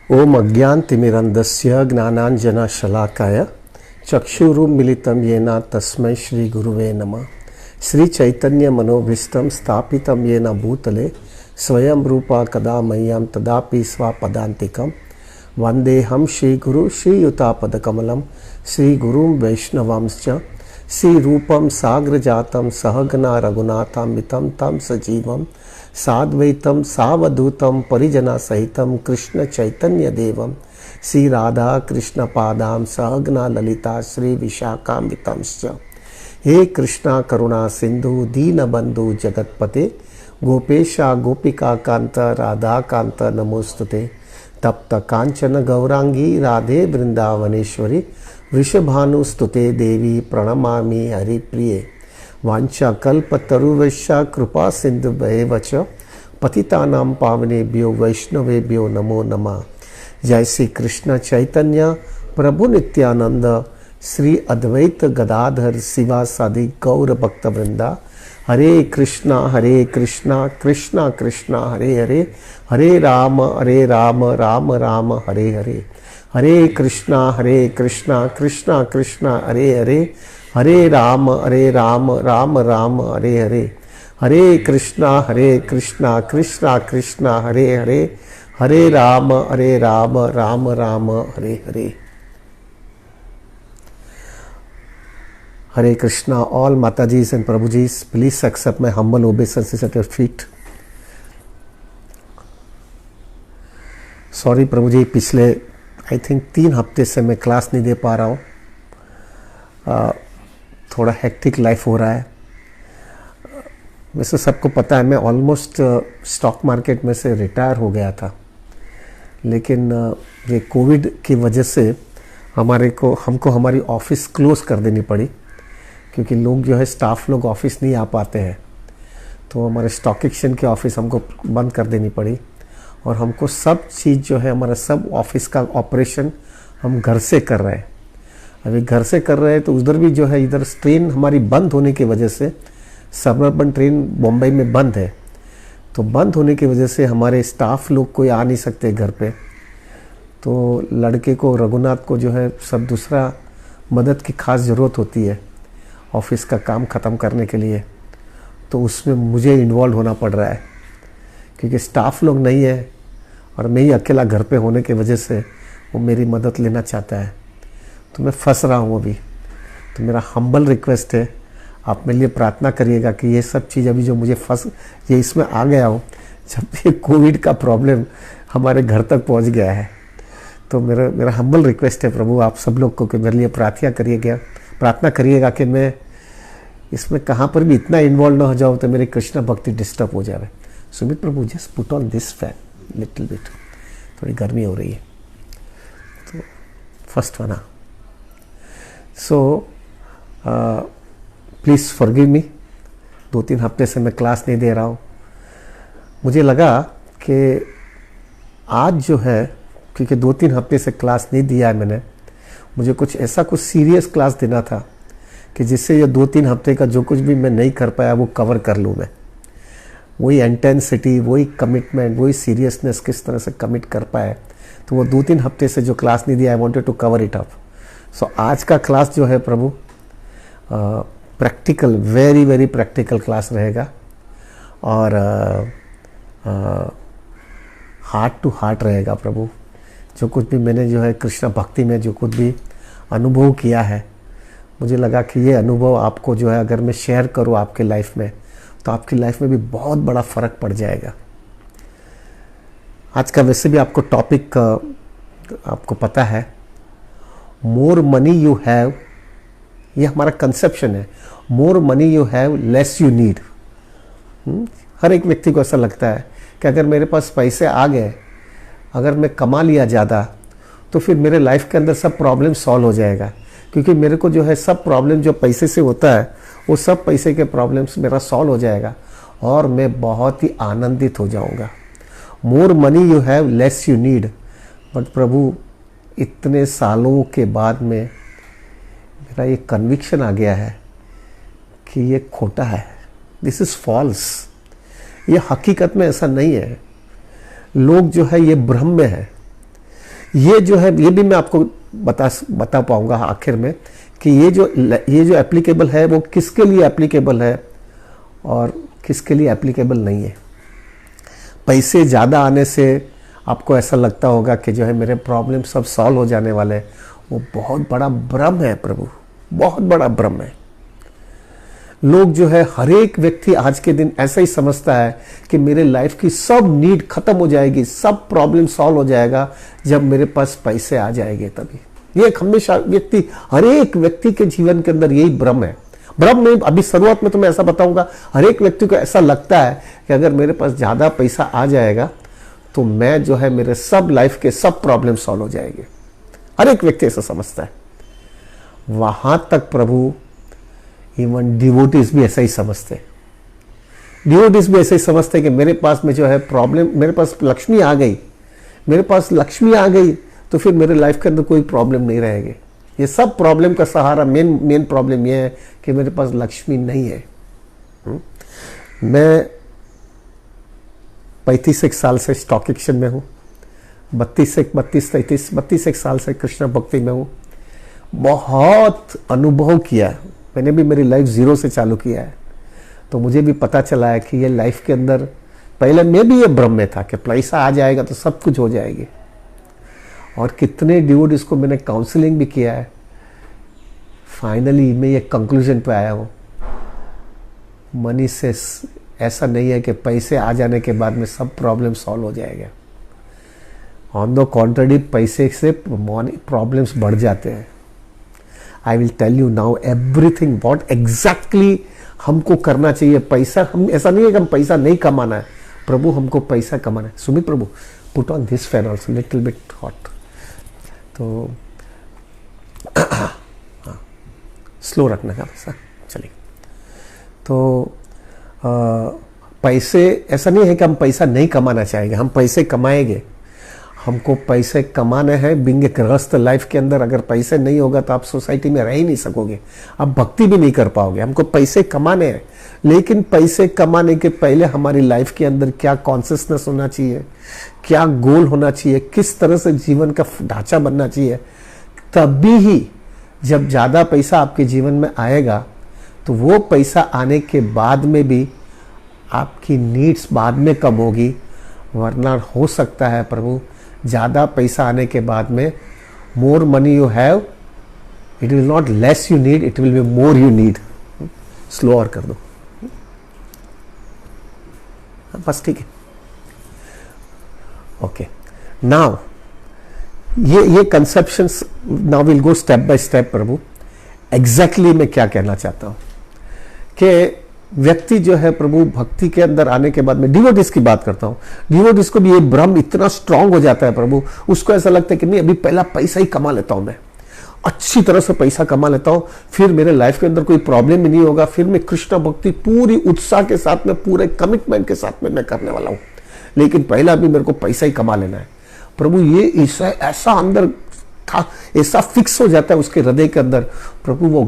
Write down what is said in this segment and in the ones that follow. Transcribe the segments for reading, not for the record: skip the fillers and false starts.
ओम अज्ञानतिमिरन्धस्य ज्ञानाञ्जनशलाकाय चक्षुरुन्मिलितं येन तस्मै श्रीगुरुवे नमः। श्रीचैतन्यमनोभीष्टं स्थापितं येन भूतले स्वयं रूपा कदा मह्यं तदापि स्वपदान्तिकं वन्देऽहं श्रीगुरु श्रीयुतापदकमलं श्रीगुरुं वैष्णवांश्च श्रीरूपं साग्रजातं सहगना रघुनाथान्वितं तं सजीवं साद्वैतं सावधूतं परिजनसहितं कृष्ण चैतन्य देवं श्री राधा कृष्ण पादां सहगना ललिता श्री विशाखान्वितंश्च। हे कृष्णा करुणा सिंधु दीनबंधु जगतपते गोपेशा गोपिका कांत राधा कांत नमोस्तुते। तप्त कांचन गौरांगी राधे वृंदावनेश्वरी वृषभानुस्तुते देवी प्रणमामि हरिप्रिये। वाञ्छाकल्पतरुवैश्य कृपा सिन्धुभ्येव च पतितानां पावनेभ्यो वैष्णवेभ्यो नमो नमः। जय श्री कृष्ण चैतन्य प्रभु नित्यानंद श्री अद्वैत गदाधर शिवासादि गौर भक्त वृंदा। हरे कृष्णा कृष्णा कृष्णा हरे हरे, हरे राम राम राम हरे हरे। हरे कृष्णा कृष्णा कृष्णा हरे हरे, हरे राम राम राम हरे हरे। हरे कृष्णा कृष्णा कृष्णा हरे हरे, हरे Ram Ram Ram Hare Hare. Hare Krishna, all Matajis and Prabhujis, please accept my humble obeisances at your feet. Sorry प्रभुजी, पिछले आई थिंक 3 हफ्ते से मैं क्लास नहीं दे पा रहा हूँ। थोड़ा हेक्टिक लाइफ हो रहा है। वैसे सबको पता है मैं ऑलमोस्ट स्टॉक मार्केट में से रिटायर हो गया था, लेकिन ये कोविड की वजह से हमको हमारी ऑफिस क्लोज कर देनी पड़ी, क्योंकि लोग जो है स्टाफ लोग ऑफिस नहीं आ पाते हैं। तो हमारे स्टॉक एक्सचेंज की ऑफिस हमको बंद कर देनी पड़ी और हमको सब चीज़ जो है हमारा सब ऑफिस का ऑपरेशन हम घर से कर रहे हैं। अभी घर से कर रहे हैं तो उधर भी जो है इधर ट्रेन हमारी बंद होने की वजह से, सबअर्बन ट्रेन बम्बई में बंद है, तो बंद होने की वजह से हमारे स्टाफ लोग कोई आ नहीं सकते घर पे। तो लड़के को रघुनाथ को जो है सब दूसरा मदद की खास ज़रूरत होती है ऑफिस का काम ख़त्म करने के लिए, तो उसमें मुझे इन्वॉल्व होना पड़ रहा है क्योंकि स्टाफ लोग नहीं है और मैं ही अकेला घर पे होने की वजह से वो मेरी मदद लेना चाहता है। तो मैं फंस रहा हूँ अभी। तो मेरा हम्बल रिक्वेस्ट है, आप मेरे लिए प्रार्थना करिएगा कि ये सब चीज़ अभी जो मुझे ये इसमें आ गया हूँ, जब ये कोविड का प्रॉब्लम हमारे घर तक पहुँच गया है, तो मेरा हम्बल रिक्वेस्ट है प्रभु आप सब लोग को कि मेरे लिए प्रार्थना करिएगा कि मैं इसमें कहाँ पर भी इतना इन्वॉल्व ना हो जाऊँ तो मेरी कृष्ण भक्ति डिस्टर्ब हो जाए। Sumit Prabhu just put on this fan little bit, थोड़ी गर्मी हो रही है। तो first one, so please forgive me, 2-3 हफ्ते से मैं क्लास नहीं दे रहा हूँ। मुझे लगा कि आज जो है, क्योंकि 2-3 हफ्ते से क्लास नहीं दिया है मैंने, मुझे कुछ सीरियस क्लास देना था कि जिससे ये 2-3 हफ्ते का जो कुछ भी मैं नहीं कर पाया वो कवर कर लूँ मैं। वही इंटेंसिटी, वही कमिटमेंट, वही सीरियसनेस किस तरह से कमिट कर पाए, तो वो 2-3 हफ्ते से जो क्लास नहीं दिया, I wanted to cover it up. So आज का क्लास जो है Prabhu practical, very very practical class रहेगा और हार्ट टू हार्ट रहेगा प्रभु। जो कुछ भी मैंने जो है कृष्ण भक्ति में जो कुछ भी अनुभव किया है, मुझे लगा कि ये अनुभव आपको जो है अगर मैं शेयर करूँ आपके लाइफ में, तो आपकी लाइफ में भी बहुत बड़ा फ़र्क पड़ जाएगा। आज का वैसे भी आपको टॉपिक आपको पता है, मोर मनी यू हैव, ये हमारा कंसेप्शन है। More money you have less you need. हर एक व्यक्ति को ऐसा लगता है कि अगर मेरे पास पैसे आ गए, अगर मैं कमा लिया ज़्यादा, तो फिर मेरे लाइफ के अंदर सब प्रॉब्लम सॉल्व हो जाएगा, क्योंकि मेरे को जो है सब प्रॉब्लम जो पैसे से होता है वो सब पैसे के प्रॉब्लम्स मेरा सॉल्व हो जाएगा और मैं बहुत ही आनंदित हो जाऊंगा। More money you have less you need. But Prabhu इतने सालों के बाद में मेरा ये कन्विक्शन आ गया है कि ये खोटा है, दिस इज़ फॉल्स। ये हकीकत में ऐसा नहीं है। लोग जो है ये भ्रम में है। ये जो है, ये भी मैं आपको बता पाऊंगा आखिर में कि ये जो एप्लीकेबल है वो किसके लिए एप्लीकेबल है और किसके लिए एप्लीकेबल नहीं है। पैसे ज़्यादा आने से आपको ऐसा लगता होगा कि जो है मेरे प्रॉब्लम सब सॉल्व हो जाने वाले हैं, वो बहुत बड़ा भ्रम है प्रभु, बहुत बड़ा भ्रम है। लोग जो है, हर एक व्यक्ति आज के दिन ऐसा ही समझता है कि मेरे लाइफ की सब नीड खत्म हो जाएगी, सब प्रॉब्लम सॉल्व हो जाएगा जब मेरे पास पैसे आ जाएंगे तभी। ये हमेशा हर एक व्यक्ति के जीवन के अंदर यही भ्रम है। भ्रम में अभी शुरुआत में तो मैं ऐसा बताऊंगा, हर एक व्यक्ति को ऐसा लगता है कि अगर मेरे पास ज्यादा पैसा आ जाएगा तो मैं जो है, मेरे सब लाइफ के सब प्रॉब्लम सॉल्व हो जाएंगे। हर एक व्यक्ति ऐसा समझता है। वहां तक प्रभु, इवन डिवोटीज भी ऐसा ही समझते हैं। डिवोटीज भी ऐसा ही समझते हैं कि मेरे पास में जो है प्रॉब्लम, मेरे पास लक्ष्मी आ गई, मेरे पास लक्ष्मी आ गई तो फिर मेरे लाइफ के अंदर कोई प्रॉब्लम नहीं रहेगी। ये सब प्रॉब्लम का सहारा, मेन प्रॉब्लम ये है कि मेरे पास लक्ष्मी नहीं है। मैं 35 साल से स्टॉक एक्सचेंज में हूँ, 32 साल से कृष्ण भक्ति में हूँ। बहुत अनुभव किया, मैंने भी मेरी लाइफ जीरो से चालू किया है, तो मुझे भी पता चला है कि ये लाइफ के अंदर, पहले मैं भी ये भ्रम में था कि पैसा आ जाएगा तो सब कुछ हो जाएगी। और कितने डिवोटीज को मैंने काउंसलिंग भी किया है, फाइनली मैं ये कंक्लूजन पे आया हूँ, मनी से ऐसा नहीं है कि पैसे आ जाने के बाद में सब प्रॉब्लम सॉल्व हो जाएगा। ऑन द कॉन्ट्ररी, पैसे से प्रॉब्लम्स बढ़ जाते हैं। I will tell you now everything what exactly हमको करना चाहिए। पैसा, हम ऐसा नहीं है कि हम पैसा नहीं कमाना है, प्रभु हमको पैसा कमाना है। Sumit Prabhu, put on this fan also little bit hot, तो स्लो रखना का पैसा, चलिए। तो पैसे, ऐसा नहीं है कि हम पैसा नहीं कमाना चाहेंगे, हम पैसे कमाएंगे। हमको पैसे कमाने हैं। बिंग ए गृहस्थ लाइफ के अंदर अगर पैसे नहीं होगा तो आप सोसाइटी में रह ही नहीं सकोगे, आप भक्ति भी नहीं कर पाओगे। हमको पैसे कमाने हैं, लेकिन पैसे कमाने के पहले हमारी लाइफ के अंदर क्या कॉन्शियसनेस होना चाहिए, क्या गोल होना चाहिए, किस तरह से जीवन का ढांचा बनना चाहिए। तभी ही जब ज़्यादा पैसा आपके जीवन में आएगा तो वो पैसा आने के बाद में भी आपकी नीड्स बाद में कम होगी। वरना हो सकता है प्रभु, ज़्यादा पैसा आने के बाद में, मोर money you have, it will not less you need, it will be more you need. Slow और कर दो बस, ठीक है। ओके, नाउ ये conceptions, now will go step by step Prabhu. Exactly मैं क्या कहना चाहता हूं कि व्यक्ति जो है प्रभु भक्ति के अंदर आने के बाद में, डिवोटीज की बात करता हूं, डिवोटीज को भी ये भ्रम इतना स्ट्रांग हो जाता है प्रभु, उसको ऐसा लगता है कि नहीं, अभी पहला पैसा ही कमा लेता हूं, मैं अच्छी तरह से पैसा कमा लेता हूं, फिर मेरे लाइफ के अंदर कोई प्रॉब्लम ही नहीं होगा, फिर मैं कृष्ण भक्ति पूरी उत्साह के साथ में, पूरे कमिटमेंट के साथ में मैं करने वाला हूं, लेकिन पहला भी मेरे को पैसा ही कमा लेना है। प्रभु ये ऐसा अंदर था, ऐसा फिक्स हो जाता है उसके हृदय के अंदर, प्रभु वो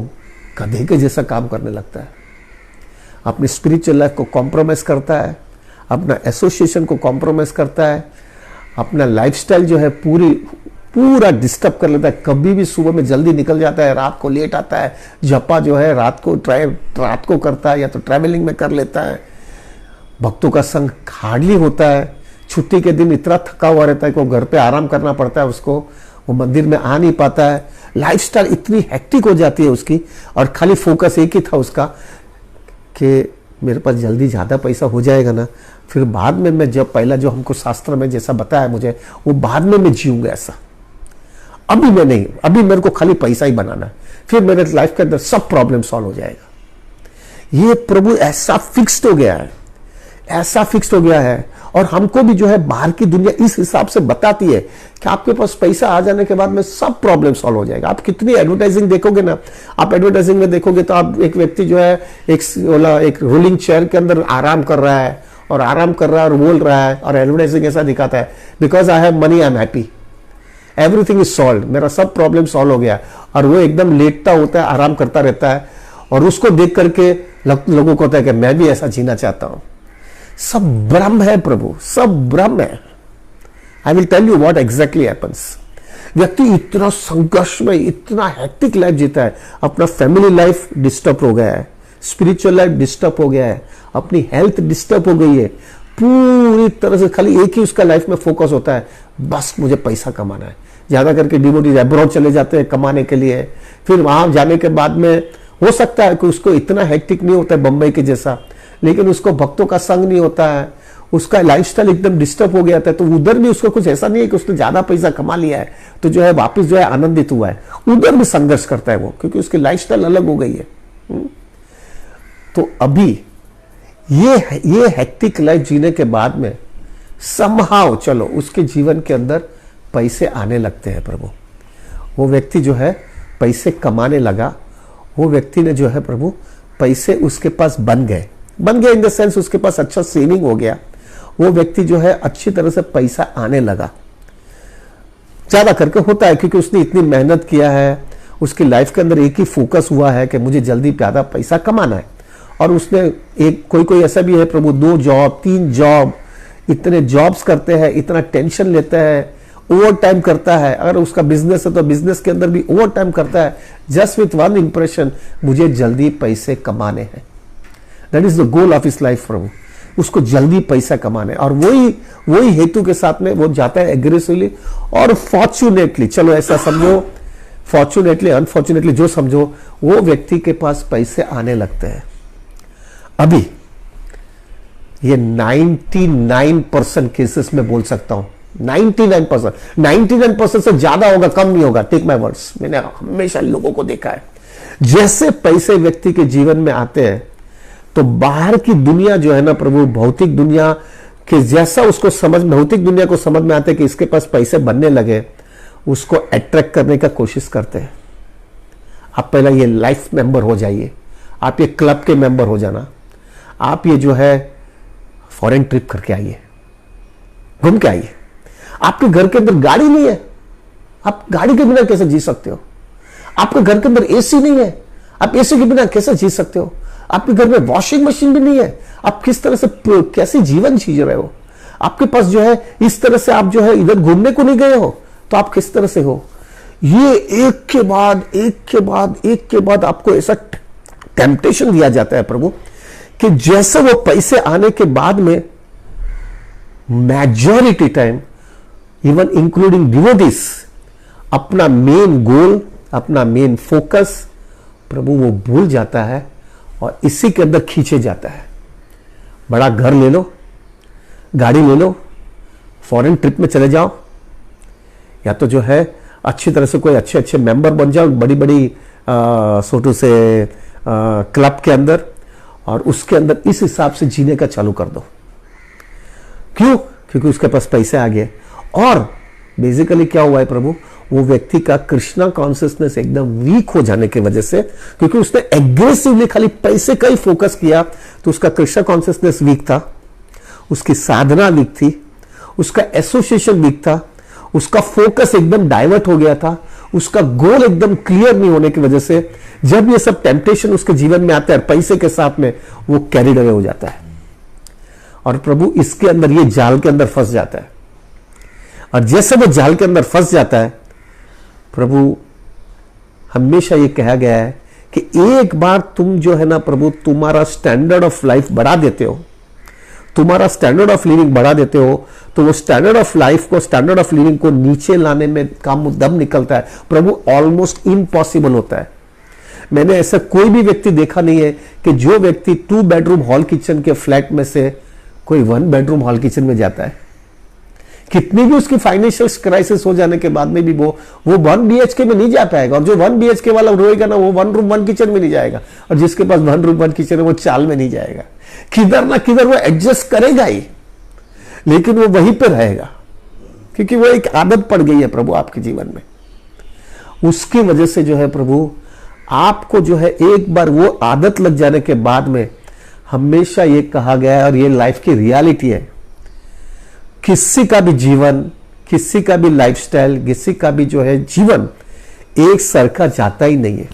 गधे के जैसा काम करने लगता है। अपनी स्पिरिचुअल लाइफ को कॉम्प्रोमाइज करता है, अपना एसोसिएशन को कॉम्प्रोमाइज करता है, अपना लाइफस्टाइल जो है पूरा डिस्टर्ब कर लेता है। कभी भी सुबह में जल्दी निकल जाता है, रात को लेट आता है, जपा जो है रात को करता है, या तो ट्रैवलिंग में कर लेता है। भक्तों का संग हार्डली होता है। छुट्टी के दिन इतना थका हुआ रहता है कि वो घर पे आराम करना पड़ता है उसको, वो मंदिर में आ नहीं पाता है। लाइफस्टाइल इतनी हेक्टिक हो जाती है उसकी, और खाली फोकस एक ही था उसका कि मेरे पास जल्दी ज़्यादा पैसा हो जाएगा ना, फिर बाद में मैं, जब पहला जो हमको शास्त्र में जैसा बताया मुझे, वो बाद में मैं जीऊंगा ऐसा। अभी मैं नहीं, अभी मेरे को खाली पैसा ही बनाना है, फिर मेरे लाइफ के अंदर सब प्रॉब्लम सॉल्व हो जाएगा। ये प्रभु ऐसा फिक्स्ड हो गया है, ऐसा फिक्स्ड हो गया है। और हमको भी जो है बाहर की दुनिया इस हिसाब से बताती है कि आपके पास पैसा आ जाने के बाद में सब प्रॉब्लम सॉल्व हो जाएगा। आप कितनी एडवर्टाइजिंग देखोगे ना, आप एडवर्टाइजिंग में देखोगे तो आप एक व्यक्ति जो है एक रोलिंग चेयर के अंदर आराम कर रहा है और बोल रहा है, और एडवर्टाइजिंग ऐसा दिखाता है, because I have money I am happy, everything is solve, मेरा सब प्रॉब्लम सॉल्व हो गया। और वो एकदम लेटता होता है, आराम करता रहता है, और उसको देख करके लोगों को होता है कि मैं भी ऐसा जीना चाहता हूं। सब भ्रम है प्रभु, सब भ्रम है। I will tell you what exactly happens. व्यक्ति इतना संघर्ष में, इतना हेक्टिक लाइफ जीता है, अपना फैमिली लाइफ डिस्टर्ब हो गया है, स्पिरिचुअल लाइफ डिस्टर्ब हो गया है, अपनी हेल्थ डिस्टर्ब हो गई है, पूरी तरह से खाली एक ही उसका लाइफ में फोकस होता है, बस मुझे पैसा कमाना है। ज्यादा करके डिवोटीज अब्रॉड चले जाते हैं कमाने के लिए, फिर वहां जाने के बाद में हो सकता है कि उसको इतना हेक्टिक नहीं होता है बंबई के जैसा, लेकिन उसको भक्तों का संग नहीं होता है, उसका लाइफस्टाइल एकदम डिस्टर्ब हो गया था, तो उधर भी उसको कुछ ऐसा नहीं है कि उसने ज्यादा पैसा कमा लिया है तो जो है वापस जो है आनंदित हुआ है, उधर भी संघर्ष करता है वो, क्योंकि उसकी लाइफस्टाइल अलग हो गई है। तो अभी ये हेक्टिक लाइफ जीने के बाद में समहाउ चलो उसके जीवन के अंदर पैसे आने लगते हैं प्रभु। वो व्यक्ति जो है पैसे कमाने लगा, वो व्यक्ति ने जो है प्रभु पैसे उसके पास बन गए इन द सेंस उसके पास अच्छा सेविंग हो गया, वो व्यक्ति जो है अच्छी तरह से पैसा आने लगा। ज्यादा करके होता है क्योंकि उसने इतनी मेहनत किया है, उसकी लाइफ के अंदर एक ही फोकस हुआ है कि मुझे जल्दी ज्यादा पैसा कमाना है, और उसने एक कोई ऐसा भी है प्रभु 2 जॉब 3 जॉब, इतने जॉब्स करते हैं, इतना टेंशन लेता है, ओवर टाइम करता है, अगर उसका बिजनेस है तो बिजनेस के अंदर भी ओवर टाइम करता है, जस्ट विथ वन इंप्रेशन मुझे जल्दी पैसे कमाने हैं। That is the goal of his life Prabhu, उसको जल्दी पैसा कमाने, और वही हेतु के साथ में वो जाता है एग्रेसिवली, और फॉर्चुनेटली चलो ऐसा समझो, फॉर्चुनेटली अनफॉर्चुनेटली जो समझो, वो व्यक्ति के पास पैसे आने लगते हैं। अभी ये 99% केसेस में बोल सकता हूं, 99% से ज्यादा होगा, कम नहीं होगा, टेक माय वर्ड्स, मैंने हमेशा लोगों को देखा है, जैसे पैसे व्यक्ति के जीवन में आते हैं तो बाहर की दुनिया जो है ना प्रभु, भौतिक दुनिया के जैसा उसको भौतिक दुनिया को समझ में आते हैं कि इसके पास पैसे बनने लगे, उसको अट्रैक्ट करने का कोशिश करते हैं। आप पहला ये लाइफ मेंबर हो जाइए, आप ये क्लब के मेंबर हो जाना, आप ये जो है फॉरेन ट्रिप करके आइए, घूम के आइए। आपके घर के अंदर गाड़ी नहीं है, आप गाड़ी के बिना कैसे जी सकते हो? आपके घर के अंदर एसी नहीं है, आप एसी के बिना कैसे जी सकते हो? आपके घर में वॉशिंग मशीन भी नहीं है, आप किस तरह से कैसे जीवन जी रहे हो? आपके पास जो है इस तरह से आप जो है इधर घूमने को नहीं गए हो, तो आप किस तरह से हो? ये एक के बाद आपको ऐसा टेम्पटेशन दिया जाता है प्रभु कि जैसे वो पैसे आने के बाद में majority time even including devotees अपना मेन गोल, अपना मेन फोकस प्रभु वो भूल जाता है और इसी के अंदर खींचे जाता है। बड़ा घर ले लो, गाड़ी ले लो, फॉरेन ट्रिप में चले जाओ, या तो जो है अच्छी तरह से कोई अच्छे मेंबर बन जाओ बड़ी सोटू से क्लब के अंदर, और उसके अंदर इस हिसाब से जीने का चालू कर दो। क्यों? क्योंकि उसके पास पैसे आ गए, और बेसिकली क्या हुआ है प्रभु, वो व्यक्ति का कृष्णा कॉन्शियसनेस एकदम वीक हो जाने की वजह से, क्योंकि उसने एग्रेसिवली खाली पैसे का ही फोकस किया, तो उसका कृष्णा कॉन्शियसनेस वीक था, उसकी साधना वीक थी, उसका एसोसिएशन वीक था, उसका फोकस एकदम डाइवर्ट हो गया था, उसका गोल एकदम क्लियर नहीं होने की वजह से जब ये सब टेम्पटेशन उसके जीवन में आता है पैसे के साथ में, वो कैरिड अवे हो जाता है, और प्रभु इसके अंदर ये जाल के अंदर फंस जाता है। और जैसे वो जाल के अंदर फंस जाता है प्रभु, हमेशा ये कहा गया है कि एक बार तुम जो है ना प्रभु तुम्हारा स्टैंडर्ड ऑफ लाइफ बढ़ा देते हो, तुम्हारा स्टैंडर्ड ऑफ लिविंग बढ़ा देते हो, तो वो स्टैंडर्ड ऑफ लाइफ को, स्टैंडर्ड ऑफ लिविंग को नीचे लाने में काम दम निकलता है प्रभु, ऑलमोस्ट इम्पॉसिबल होता है। मैंने ऐसा कोई भी व्यक्ति देखा नहीं है कि जो व्यक्ति 2 बेडरूम हॉल किचन के फ्लैट में से कोई 1 बेडरूम हॉल किचन में जाता है। कितनी भी उसकी फाइनेंशियल क्राइसिस हो जाने के बाद में भी वो 1 BHK में नहीं जा पाएगा, और जो 1 BHK वाला रोएगा ना, वो 1 रूम 1 किचन में नहीं जाएगा, और जिसके पास 1 रूम 1 किचन है वो चाल में नहीं जाएगा। किधर ना किधर वो एडजस्ट करेगा ही, लेकिन वो वहीं पे रहेगा, क्योंकि वो एक आदत पड़ गई है प्रभु आपके जीवन में। उसकी वजह से जो है प्रभु आपको जो है एक बार वो आदत लग जाने के बाद में, हमेशा ये कहा गया है और ये लाइफ की रियलिटी है, किसी का भी जीवन, किसी का भी लाइफस्टाइल, किसी का भी जो है जीवन एक सरखा जाता ही नहीं है।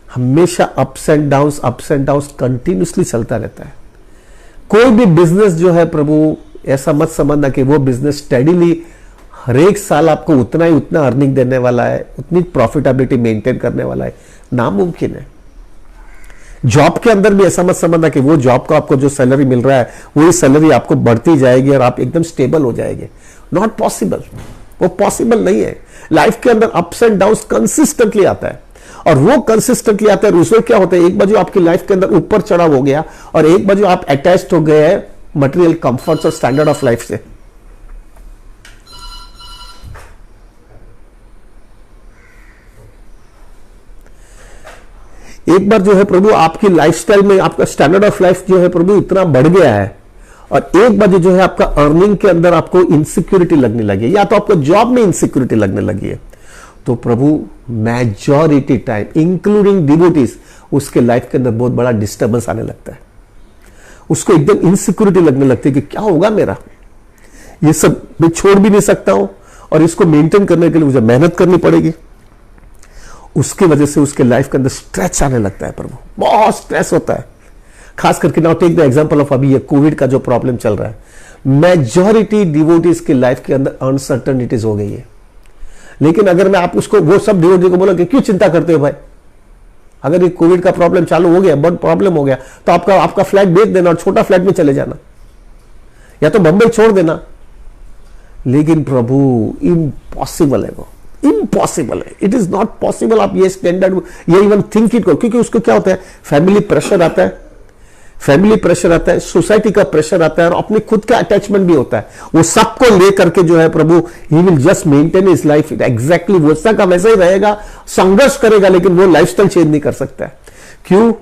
हमेशा अप्स एंड डाउन्स कंटिन्यूसली चलता रहता है। कोई भी बिजनेस जो है प्रभु, ऐसा मत समझना कि वो बिजनेस स्टेडीली हर एक साल आपको उतना ही उतना अर्निंग देने वाला है, उतनी प्रॉफिटेबिलिटी मेंटेन करने वाला है, नामुमकिन है। जॉब के अंदर भी ऐसा मत समझना कि वो जॉब का आपको जो सैलरी मिल रहा है वही सैलरी आपको बढ़ती जाएगी और आप एकदम स्टेबल हो जाएंगे। नॉट पॉसिबल, वो पॉसिबल नहीं है। लाइफ के अंदर अप्स एंड डाउन्स कंसिस्टेंटली आता है, और वो कंसिस्टेंटली आता है। उसमें क्या होता है, एक बार जो आपकी लाइफ के अंदर ऊपर चढ़ाव हो गया और एक बार जो आप अटैच्ड हो गए हैं मटेरियल कंफर्ट्स और स्टैंडर्ड ऑफ लाइफ से, एक बार जो है प्रभु आपकी लाइफस्टाइल में आपका स्टैंडर्ड ऑफ लाइफ जो है प्रभु इतना बढ़ गया है, और एक बार जो है आपका अर्निंग के अंदर आपको इनसिक्योरिटी लगने लगी, या तो आपको जॉब में इनसिक्योरिटी लगने लगी है, तो प्रभु मेजॉरिटी टाइम इंक्लूडिंग डिवोटीज उसके लाइफ के अंदर बहुत बड़ा डिस्टर्बेंस आने लगता है। उसको एकदम इनसिक्योरिटी लगने लगती है कि क्या होगा मेरा, ये सब मैं छोड़ भी नहीं सकता हूं और इसको मेंटेन करने के लिए मुझे मेहनत करनी पड़ेगी। उसकी वजह से उसके लाइफ के अंदर स्ट्रेस आने लगता है प्रभु, बहुत स्ट्रेस होता है। खास करके now take the example of अभी ये कोविड का जो प्रॉब्लम चल रहा है, मेजॉरिटी डिवोटीज की लाइफ के अंदर अनसर्टनिटीज हो गई है। लेकिन अगर मैं आप उसको वो सब डिवोटी को बोला कि क्यों चिंता करते हो भाई, अगर ये कोविड का प्रॉब्लम चालू हो गया, बड़ा प्रॉब्लम हो गया, तो आपका फ्लैट बेच देना और छोटा फ्लैट में चले जाना, या तो बंबई छोड़ देना। लेकिन प्रभु इम्पॉसिबल है, वो इम्पॉसिबल है, इट इज नॉट पॉसिबल। आप ये स्टैंडर्ड ये इवन थिंक इट करो, क्योंकि उसको क्या होता है, फैमिली प्रेशर आता है, फैमिली प्रेशर आता है, सोसाइटी का प्रेशर आता है, और अपने खुद का अटैचमेंट भी होता है। वो सबको लेकर के जो है Prabhu he will just maintain his life exactly वैसा का वैसा ही रहेगा, संघर्ष करेगा, लेकिन वो लाइफस्टाइल चेंज नहीं कर सकता है। क्यों?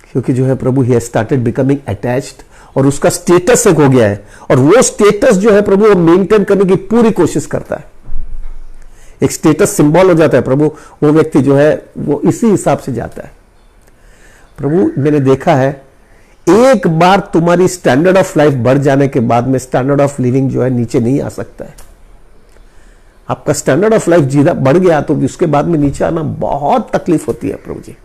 क्योंकि जो है Prabhu he started becoming attached, और उसका स्टेटस एक हो गया है, और वो स्टेटस जो है प्रभु वो मेंटेन करने की पूरी कोशिश करता है। एक स्टेटस सिंबल हो जाता है प्रभु, वो व्यक्ति जो है वो इसी हिसाब से जाता है। प्रभु मैंने देखा है, एक बार तुम्हारी स्टैंडर्ड ऑफ लाइफ बढ़ जाने के बाद में स्टैंडर्ड ऑफ लिविंग जो है नीचे नहीं आ सकता है। आपका स्टैंडर्ड ऑफ लाइफ जीना बढ़ गया तो उसके बाद में नीचे आना बहुत तकलीफ होती है प्रभु जी।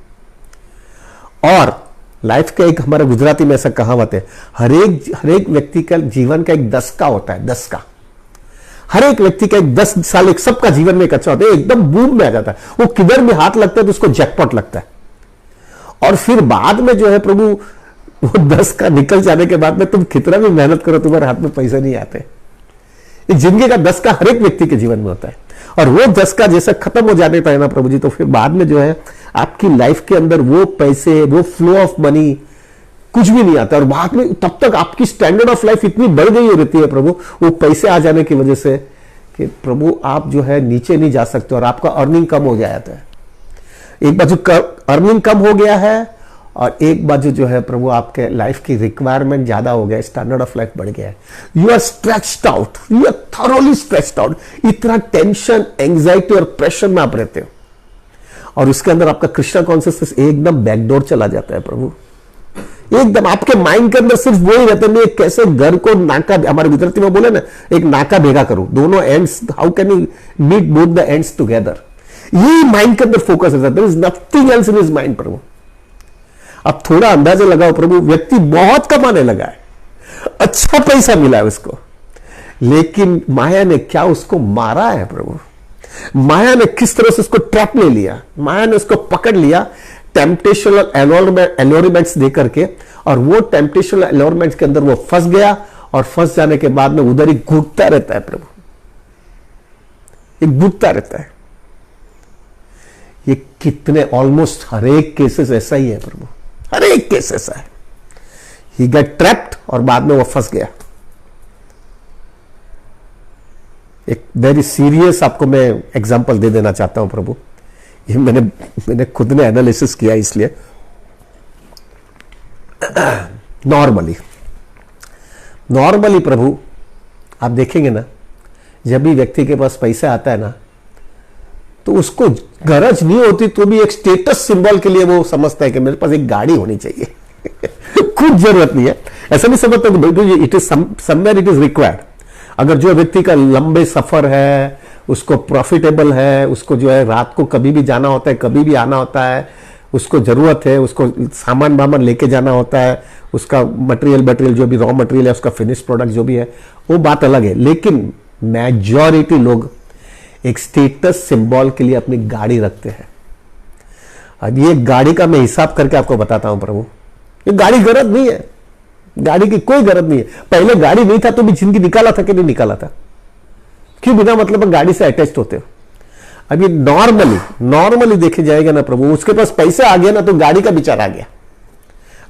और लाइफ का एक हमारा गुजराती में ऐसा कहावत है, हर एक व्यक्ति का जीवन का एक दशका होता है, दशका। हर एक व्यक्ति का एक 10 साल एक सबका जीवन में एक अच्छा होता है, एकदम बूम में आ जाता है, वो किधर भी हाथ लगता है तो उसको जैकपॉट लगता है। और फिर बाद में जो है प्रभु वो 10 का निकल जाने के बाद में तुम कितना भी मेहनत करो तुम्हारे हाथ में पैसे नहीं आते। जिंदगी का 10 का हर एक व्यक्ति के जीवन में होता है, और वो 10 का जैसा खत्म हो जाने का ना प्रभु जी, तो फिर बाद में जो है आपकी लाइफ के अंदर वो पैसे, वो फ्लो ऑफ मनी कुछ भी नहीं आता। और बाद में तब तक आपकी स्टैंडर्ड ऑफ लाइफ इतनी बढ़ गई रहती है प्रभु, वो पैसे आ जाने की वजह से कि प्रभु आप जो है नीचे नहीं जा सकते, और आपका अर्निंग कम हो जाता है। एक बाजू अर्निंग कम हो गया है, और एक बाजू जो है प्रभु आपके लाइफ की रिक्वायरमेंट ज्यादा हो गया, स्टैंडर्ड ऑफ लाइफ बढ़ गया है। You are stretched out, you are thoroughly stretched out. इतना टेंशन, एंग्जाइटी और प्रेशर में आप रहते हो, और उसके अंदर आपका कृष्णा कॉन्शियसनेस एकदम बैकडोर चला जाता है प्रभु। एकदम आपके माइंड के अंदर सिर्फ वो ही रहता है, मैं कैसे घर को नाका, हमारे गुजराती में बोले ना, एक नाका भेगा करूं, दोनों ends, how can you meet both the ends together. ये माइंड के अंदर फोकस रहता है, there is nothing else in his mind Prabhu. अब थोड़ा अंदाजा लगाओ प्रभु, व्यक्ति बहुत कमाने लगा है, अच्छा पैसा मिला है उसको, लेकिन माया ने क्या उसको मारा है प्रभु। माया ने किस तरह से उसको ट्रैप ले लिया, माया ने उसको पकड़ लिया टेम्पटेशनल एलोरमेंट्स दे करके, और वो टेम्पटेशनल एलोरमेंट्स के अंदर वो फंस गया, और फंस जाने के बाद में उधर ही घुटता रहता है प्रभु, एक घुटता रहता है। ये कितने ऑलमोस्ट हर एक केसेस ऐसा ही है प्रभु, हर एक केस ऐसा है। ही गेट ट्रैप्ड और बाद में वो फंस गया। एक वेरी सीरियस आपको मैं एग्जांपल दे देना चाहता हूं प्रभु, ये मैंने खुद ने एनालिसिस किया, इसलिए नॉर्मली प्रभु आप देखेंगे ना, जब भी व्यक्ति के पास पैसा आता है ना, तो उसको गरज नहीं होती तो भी एक स्टेटस सिंबल के लिए वो समझता है कि मेरे पास एक गाड़ी होनी चाहिए। कुछ जरूरत नहीं है, ऐसा नहीं समझता कि it is somewhere it is required. अगर जो व्यक्ति का लंबे सफर है, उसको प्रॉफिटेबल है, उसको जो है रात को कभी भी जाना होता है, कभी भी आना होता है, उसको जरूरत है, उसको सामान वामान लेके जाना होता है, उसका मटेरियल जो भी रॉ मटेरियल है, उसका फिनिश प्रोडक्ट जो भी है, वो बात अलग है। लेकिन मेजॉरिटी लोग एक स्टेटस सिंबल के लिए अपनी गाड़ी रखते हैं। अब ये गाड़ी का मैं हिसाब करके आपको बताता हूं प्रभु, ये गाड़ी गरज नहीं है, गाड़ी की कोई गरज नहीं है। पहले गाड़ी नहीं था तो भी जिंदगी निकाला था कि नहीं निकाला था? क्यों बिना मतलब गाड़ी से अटैच होते हो? अब ये नॉर्मली देखे जाएगा ना प्रभु, उसके पास पैसा आ गया ना तो गाड़ी का विचार आ गया।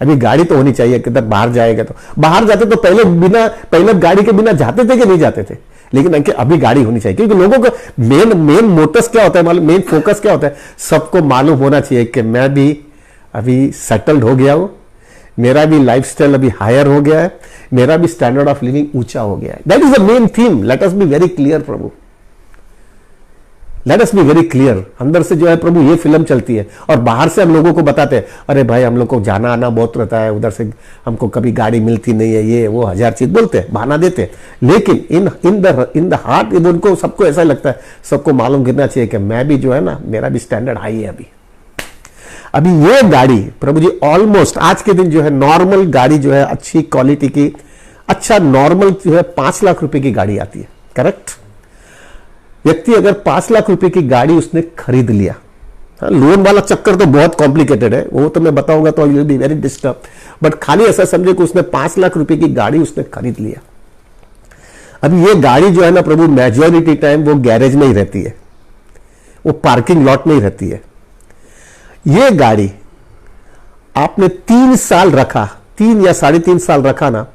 अभी गाड़ी तो होनी चाहिए, किधर बाहर जाएगा तो बाहर जाते तो पहले गाड़ी के बिना जाते थे कि नहीं जाते थे, लेकिन अभी गाड़ी होनी चाहिए। क्योंकि लोगों का मेन मोटस क्या होता है मालूम, मेन फोकस क्या होता है? सबको मालूम होना चाहिए कि मैं भी अभी सेटल्ड हो गया हूं, मेरा भी लाइफस्टाइल अभी हायर हो गया है, मेरा भी स्टैंडर्ड ऑफ लिविंग ऊंचा हो गया है। That is the main theme. Let us be very clear Prabhu, let us be very clear. अंदर से जो है प्रभु ये फिल्म चलती है और बाहर से हम लोगों को बताते हैं, अरे भाई हम लोग को जाना आना बहुत रहता है, उधर से हमको कभी गाड़ी मिलती नहीं है, ये वो हजार चीज बोलते हैं, बहाना देते हैं। लेकिन इन द हार्ट उनको सबको ऐसा लगता है, सबको मालूम करना चाहिए कि मैं भी जो है ना, मेरा भी स्टैंडर्ड हाई है। अभी ये गाड़ी प्रभु जी ऑलमोस्ट आज के दिन जो है नॉर्मल गाड़ी जो है अच्छी क्वालिटी की, अच्छा नॉर्मल जो है 5 लाख रुपए की गाड़ी आती है। करेक्ट? व्यक्ति अगर 5 लाख रुपए की गाड़ी उसने खरीद लिया, लोन वाला चक्कर तो बहुत कॉम्प्लिकेटेड है, वो तो मैं बताऊंगा तो you will be very disturb, but खाली ऐसा समझे कि उसने 5 लाख रुपए की गाड़ी उसने खरीद लिया। अभी ये गाड़ी जो है ना प्रभु, मेजॉरिटी टाइम वो गैरेज में ही रहती है, वो पार्किंग लॉट में ही रहती है। ये गाड़ी आपने 3 साल रखा, 3 या 3.5 साल रखा ना,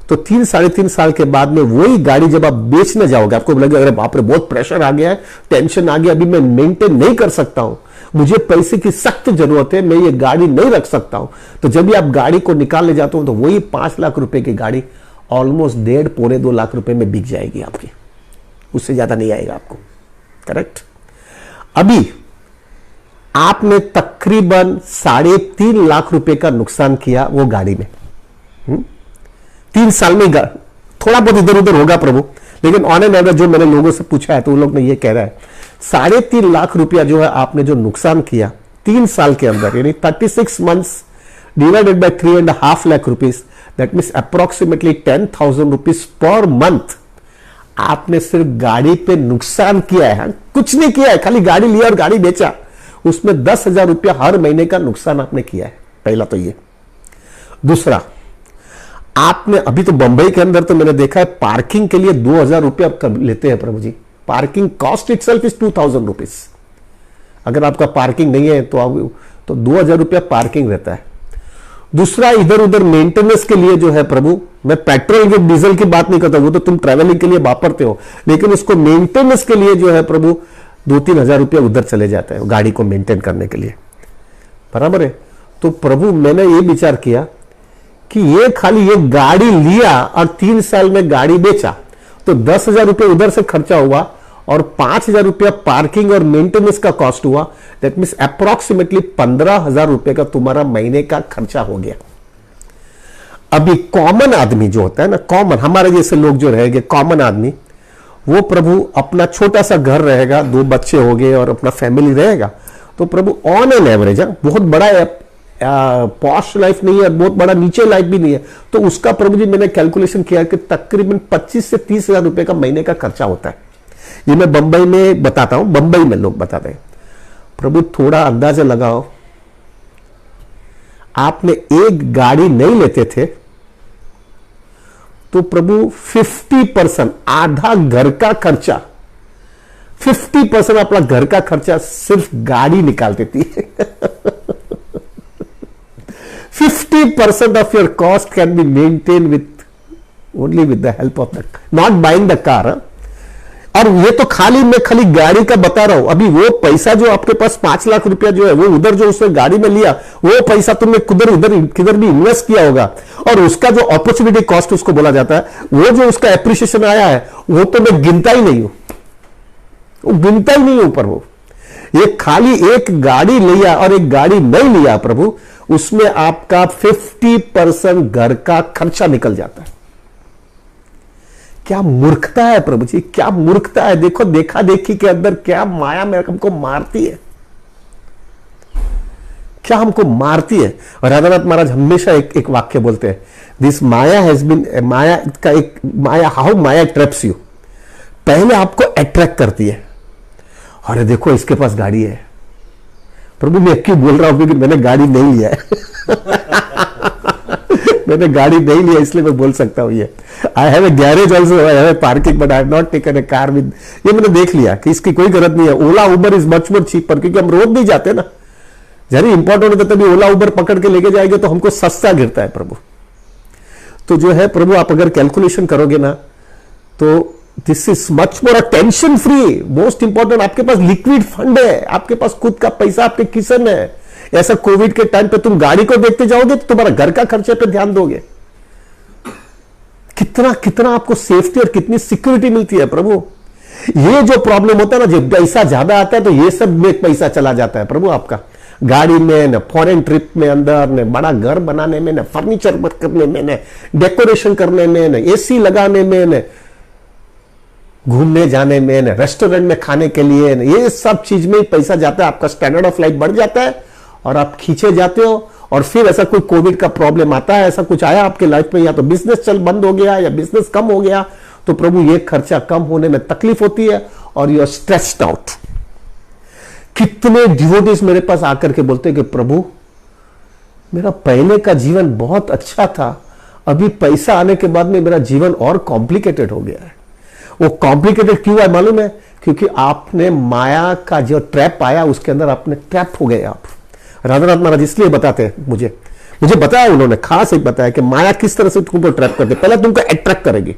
तो 3-3.5 साल के बाद में वही गाड़ी जब आप बेचने जाओगे, आपको लगेगा अरे बाप रे बहुत प्रेशर आ गया है, टेंशन आ गया, अभी मैं मेंटेन नहीं कर सकता हूं, मुझे पैसे की सख्त जरूरत है, मैं ये गाड़ी नहीं रख सकता हूं। तो जब भी आप गाड़ी को निकालने जाते हो तो वही 5 लाख रुपए की गाड़ी ऑलमोस्ट 1.5-2 लाख रुपए में बिक जाएगी आपकी, उससे ज्यादा नहीं आएगा आपको। करेक्ट? अभी आपने तकरीबन 3.5 लाख रुपए का नुकसान किया वो गाड़ी में। 3 साल में थोड़ा बहुत इधर उधर होगा प्रभु, लेकिन ऑन एंड एवरेज जो मैंने लोगों से पूछा है तो उन लोग ने ये कह रहा है 3.5 लाख रुपया जो है आपने जो नुकसान किया 3 साल के अंदर, यानी 36 months divided by 3.5 lakh rupees, that means approximately 10,000 rupees per month आपने सिर्फ गाड़ी पे नुकसान किया है। कुछ नहीं किया है, खाली गाड़ी लिया और गाड़ी बेचा, उसमें 10,000 रुपया हर महीने का नुकसान आपने किया है। पहला तो ये। दूसरा, आपने अभी तो बंबई के अंदर तो मैंने देखा है पार्किंग के लिए 2,000 रुपया लेते हैं Prabhu ji. Parking cost itself is 2,000 rupees. अगर आपका पार्किंग नहीं है तो 2,000 रुपया पार्किंग रहता है। दूसरा, इधर उधर मेंटेनेंस के लिए जो है प्रभु, मैं पेट्रोल के डीजल की बात नहीं करता, वो तो तुम ट्रैवलिंग के लिए वापरते हो, लेकिन उसको मेंटेनेंस के लिए जो है प्रभु 2-3 हजार रुपया उधर चले जाते हैं गाड़ी को मेंटेन करने के लिए। बराबर है? तो प्रभु मैंने ये विचार किया कि ये खाली ये गाड़ी लिया और 3 साल में गाड़ी बेचा तो 10,000 रुपये उधर से खर्चा हुआ और 5,000 रुपया पार्किंग और मेंटेनेंस का कॉस्ट हुआ। दैट मीन्स अप्रोक्सीमेटली 15,000 रुपए का तुम्हारा महीने का खर्चा हो गया। अभी कॉमन आदमी जो होता है ना, कॉमन हमारे जैसे लोग जो रहेंगे, कॉमन आदमी, वो प्रभु अपना छोटा सा घर रहेगा, 2 बच्चे हो गए और अपना फैमिली रहेगा, तो प्रभु ऑन एन एवरेज, बहुत बड़ा पॉश लाइफ नहीं है, बहुत बड़ा नीचे लाइफ भी नहीं है, तो उसका प्रभु जी मैंने कैलकुलेशन किया कि तकरीबन 25 से 30,000 रुपए का महीने का खर्चा होता है। ये मैं बंबई में बताता हूं, बंबई में लोग बताते हैं। प्रभु थोड़ा अंदाजा लगाओ, आपने एक गाड़ी नहीं लेते थे तो प्रभु 50%, आधा घर का खर्चा, 50% अपना घर का खर्चा सिर्फ गाड़ी निकालती थी। 50% of your cost can be maintained with only with the help of the, not buying the car. और ये तो मैं खाली गाड़ी का बता रहा हूं। अभी वो पैसा जो आपके पास 5 लाख रुपया जो है वो उधर जो उसने गाड़ी में लिया, वो पैसा तुमने किधर भी इन्वेस्ट किया होगा, और उसका जो अपॉर्चुनिटी कॉस्ट उसको बोला जाता है, वो जो उसका एप्रिसिएशन आया है वो तो मैं गिनता ही नहीं हूं प्रभु। ये खाली एक गाड़ी लिया और एक गाड़ी नहीं लिया प्रभु, उसमें आपका 50% घर का खर्चा निकल जाता है। क्या मूर्खता है प्रभु जी, क्या मूर्खता है। देखो देखा देखी के अंदर क्या माया हमको मारती है, क्या हमको मारती है। और राधानाथ महाराज हमेशा एक वाक्य बोलते हैं, this maya has been, maya how maya traps you. पहले आपको अट्रैक्ट करती है, अरे देखो इसके पास गाड़ी है। प्रभु मैं क्यों बोल रहा हूं, क्योंकि मैंने गाड़ी नहीं लिया है। मैंने गाड़ी नहीं लिया इसलिए मैं बोल सकता हूं ये। I have a garage also, I have a parking, but I have not taken a car with. ये मैंने देख लिया कि इसकी कोई जरूरत नहीं है। ओला उबर इज मच मोर चीपर, क्योंकि हम रोज नहीं जाते ना। जरूर इंपॉर्टेंट होता तभी ओला उबर पकड़ के लेके जाएंगे तो हमको सस्ता गिरता है प्रभु। तो जो है प्रभु, आप अगर कैलकुलेशन करोगे ना तो this is much more tension free. Most important, आपके पास लिक्विड फंड है, आपके पास खुद का पैसा आपके किसे में है। ऐसा कोविड के टाइम पे तुम गाड़ी को देखते जाओगे तो तुम्हारा घर का खर्चे पे ध्यान दोगे। कितना कितना आपको सेफ्टी और कितनी सिक्योरिटी मिलती है प्रभु। ये जो प्रॉब्लम होता है ना, जब पैसा ज्यादा आता है तो ये सब में पैसा चला जाता है प्रभु आपका, गाड़ी में, न फॉरेन ट्रिप में अंदर, न बड़ा घर बनाने में, न फर्नीचर करने में, न डेकोरेशन करने में, न एसी लगाने में, न घूमने जाने में, न रेस्टोरेंट में खाने के लिए, न ये सब चीज में पैसा जाता है। आपका स्टैंडर्ड ऑफ लाइफ बढ़ जाता है और आप खींचे जाते हो। और फिर ऐसा कोई कोविड का प्रॉब्लम आता है, ऐसा कुछ आया आपके लाइफ में, या तो बिजनेस चल बंद हो गया या बिजनेस कम हो गया, तो प्रभु ये खर्चा कम होने में तकलीफ होती है और यू आर स्ट्रेस्ड आउट। कितने डिवोटीज मेरे पास आकर के बोलते हैं कि प्रभु मेरा पहले का जीवन बहुत अच्छा था, अभी पैसा आने के बाद में मेरा जीवन और कॉम्प्लिकेटेड हो गया है। वो कॉम्प्लिकेटेड क्यों है मालूम है? क्योंकि आपने माया का जो ट्रैप आया उसके अंदर आपने ट्रैप हो गए आप। राधानाथ महाराज इसलिए बताते हैं, मुझे बताया उन्होंने, खास एक बताया कि माया किस तरह से तुमको ट्रैप करते। पहले तुमको अट्रैक्ट करेगी,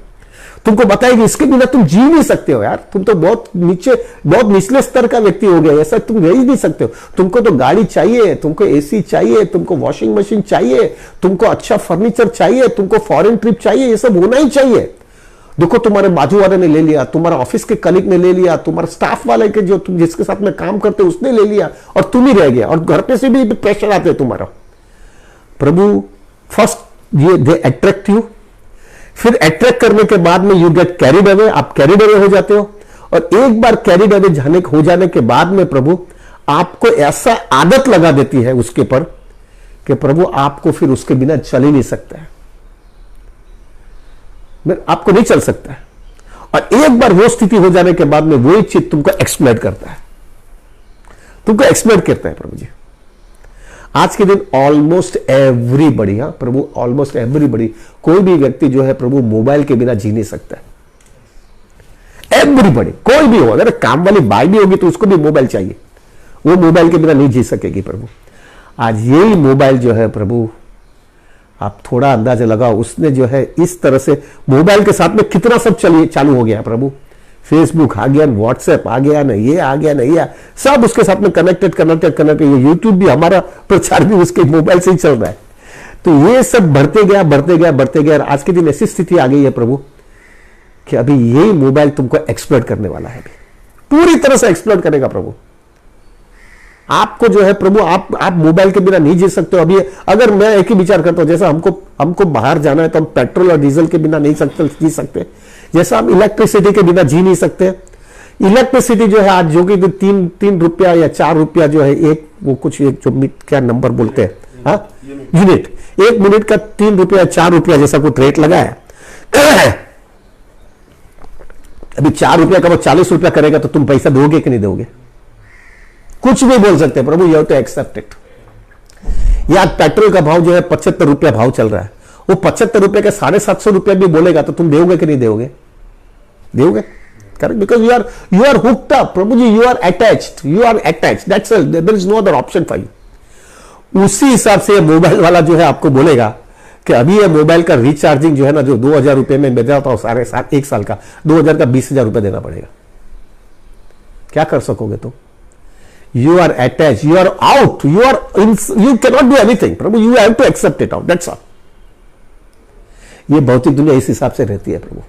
तुमको बताएगी इसके बिना तुम जी नहीं सकते हो यार, तुम तो बहुत निचले स्तर का व्यक्ति हो गया, ऐसा तुम रह ही नहीं सकते हो। तुमको तो गाड़ी चाहिए, तुमको एसी चाहिए, तुमको वॉशिंग मशीन चाहिए, तुमको अच्छा फर्नीचर चाहिए, तुमको फॉरेन ट्रिप चाहिए, ये सब होना ही चाहिए। देखो तुम्हारे बाजू वाले ने ले लिया, तुम्हारा ऑफिस के कलीग ने ले लिया, तुम्हारा स्टाफ वाले के जो तुम जिसके साथ में काम करते हो उसने ले लिया, और तुम ही रह गया, और घर पे से भी प्रेशर आते तुम्हारा। प्रभु फर्स्ट ये दे अट्रैक्ट यू, फिर अट्रैक्ट करने के बाद में यू गेट कैरिड अवे, आप कैरिड अवे हो जाते हो। और एक बार कैरिड अवे हो जाने के बाद में प्रभु आपको ऐसा आदत लगा देती है उसके पर कि प्रभु आपको फिर उसके बिना चल ही नहीं सकता है, आपको नहीं चल सकता है। और एक बार वो स्थिति हो जाने के बाद में वही चीज तुमको एक्सप्लोइट करता है, तुमको एक्सप्लोइट करता है प्रभु जी। आज के दिन ऑलमोस्ट एवरीबडी, हाँ प्रभु, ऑलमोस्ट एवरीबडी, कोई भी व्यक्ति जो है प्रभु मोबाइल के बिना जी नहीं सकता है। एवरीबडी, कोई भी हो, अगर काम वाली बाई भी होगी तो उसको भी मोबाइल चाहिए, वो मोबाइल के बिना नहीं जी सकेगी प्रभु। आज यही मोबाइल जो है प्रभु, आप थोड़ा अंदाजा लगाओ, उसने जो है इस तरह से मोबाइल के साथ में कितना सब चालू हो गया प्रभु। फेसबुक आ गया, व्हाट्सएप आ गया ना, ये आ गया ना, ये सब उसके साथ में कनेक्टेड। ये यूट्यूब भी, हमारा प्रचार भी उसके मोबाइल से ही चल रहा है। तो ये सब बढ़ते गया। आज के दिन ऐसी स्थिति आ गई है प्रभु कि अभी यही मोबाइल तुमको एक्सप्लोइट करने वाला है, पूरी तरह से एक्सप्लोइट करेगा प्रभु आपको जो है प्रभु। आप मोबाइल के बिना नहीं जी सकते हो। अभी अगर मैं एक ही विचार करता हूं, जैसा हमको बाहर जाना है तो हम पेट्रोल और डीजल के बिना नहीं जी सकते, जैसा हम इलेक्ट्रिसिटी के बिना जी नहीं सकते। इलेक्ट्रिसिटी जो है आज जो कि 3 रुपया या 4 रुपया जो है एक, वो कुछ एक जो क्या नंबर बोलते हैं, हाँ यूनिट, 1 मिनट का 3 रुपया 4 रुपया जैसा कुछ रेट लगा है। अभी 4 रुपया का वो 40 रुपया करेगा तो तुम पैसा दोगे कि नहीं दोगे? कुछ भी बोल सकते हैं Prabhu, you have to accept it. या पेट्रोल का भाव जो है 75 रुपया भाव चल रहा है, वो 75 रुपये का 750 रुपया भी बोलेगा तो तुम दोगे कि नहीं दोगे? दोगे, correct, because you are hooked up प्रभु जी, you are attached, that's all, there is no other option for you. उसी हिसाब से मोबाइल वाला जो है आपको बोलेगा कि अभी ये मोबाइल का रिचार्जिंग जो है ना, जो 2000 रुपये में मिल जाता हूं एक साल का, 2000 का 20,000 रुपये देना पड़ेगा। क्या कर सकोगे तुम? You are attached, you are out, you cannot do anything Prabhu, you have to accept it out, that's all। ये भौतिक दुनिया इस हिसाब से रहती है प्रभु,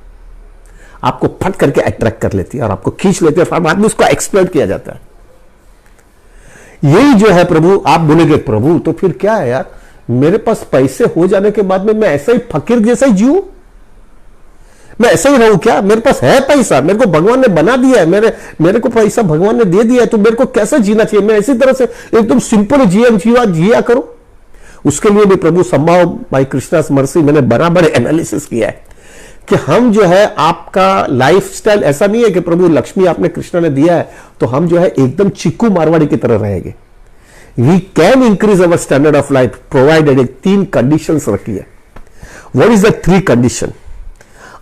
आपको फट करके अट्रैक्ट कर लेती है और आपको खींच लेती है, और बाद में उसको एक्सप्लॉइट किया जाता है। यही जो है प्रभु, आप बोलेंगे प्रभु तो फिर क्या है यार, मेरे पास पैसे हो जाने के बाद में मैं ऐसा ही फकीर जैसा ही जीऊं, मैं ऐसा ही रहूं क्या? मेरे पास है पैसा, मेरे को भगवान ने बना दिया है, मेरे को पैसा भगवान ने दे दिया है, तो मेरे को कैसे जीना चाहिए? मैं इसी तरह से एकदम सिंपल जीवन जिया करूं। उसके लिए भी प्रभु संभव बाई कृष्णास मर्सी मैंने बराबर एनालिसिस किया है कि हम जो है आपका लाइफस्टाइल ऐसा नहीं है कि प्रभु लक्ष्मी आपने कृष्णा ने दिया है तो हम जो है एकदम चिक्कू मारवाड़ी की तरह रहेंगे। We can increase our standard of life provided एक 3 कंडीशंस रखी है। What is the 3 condition?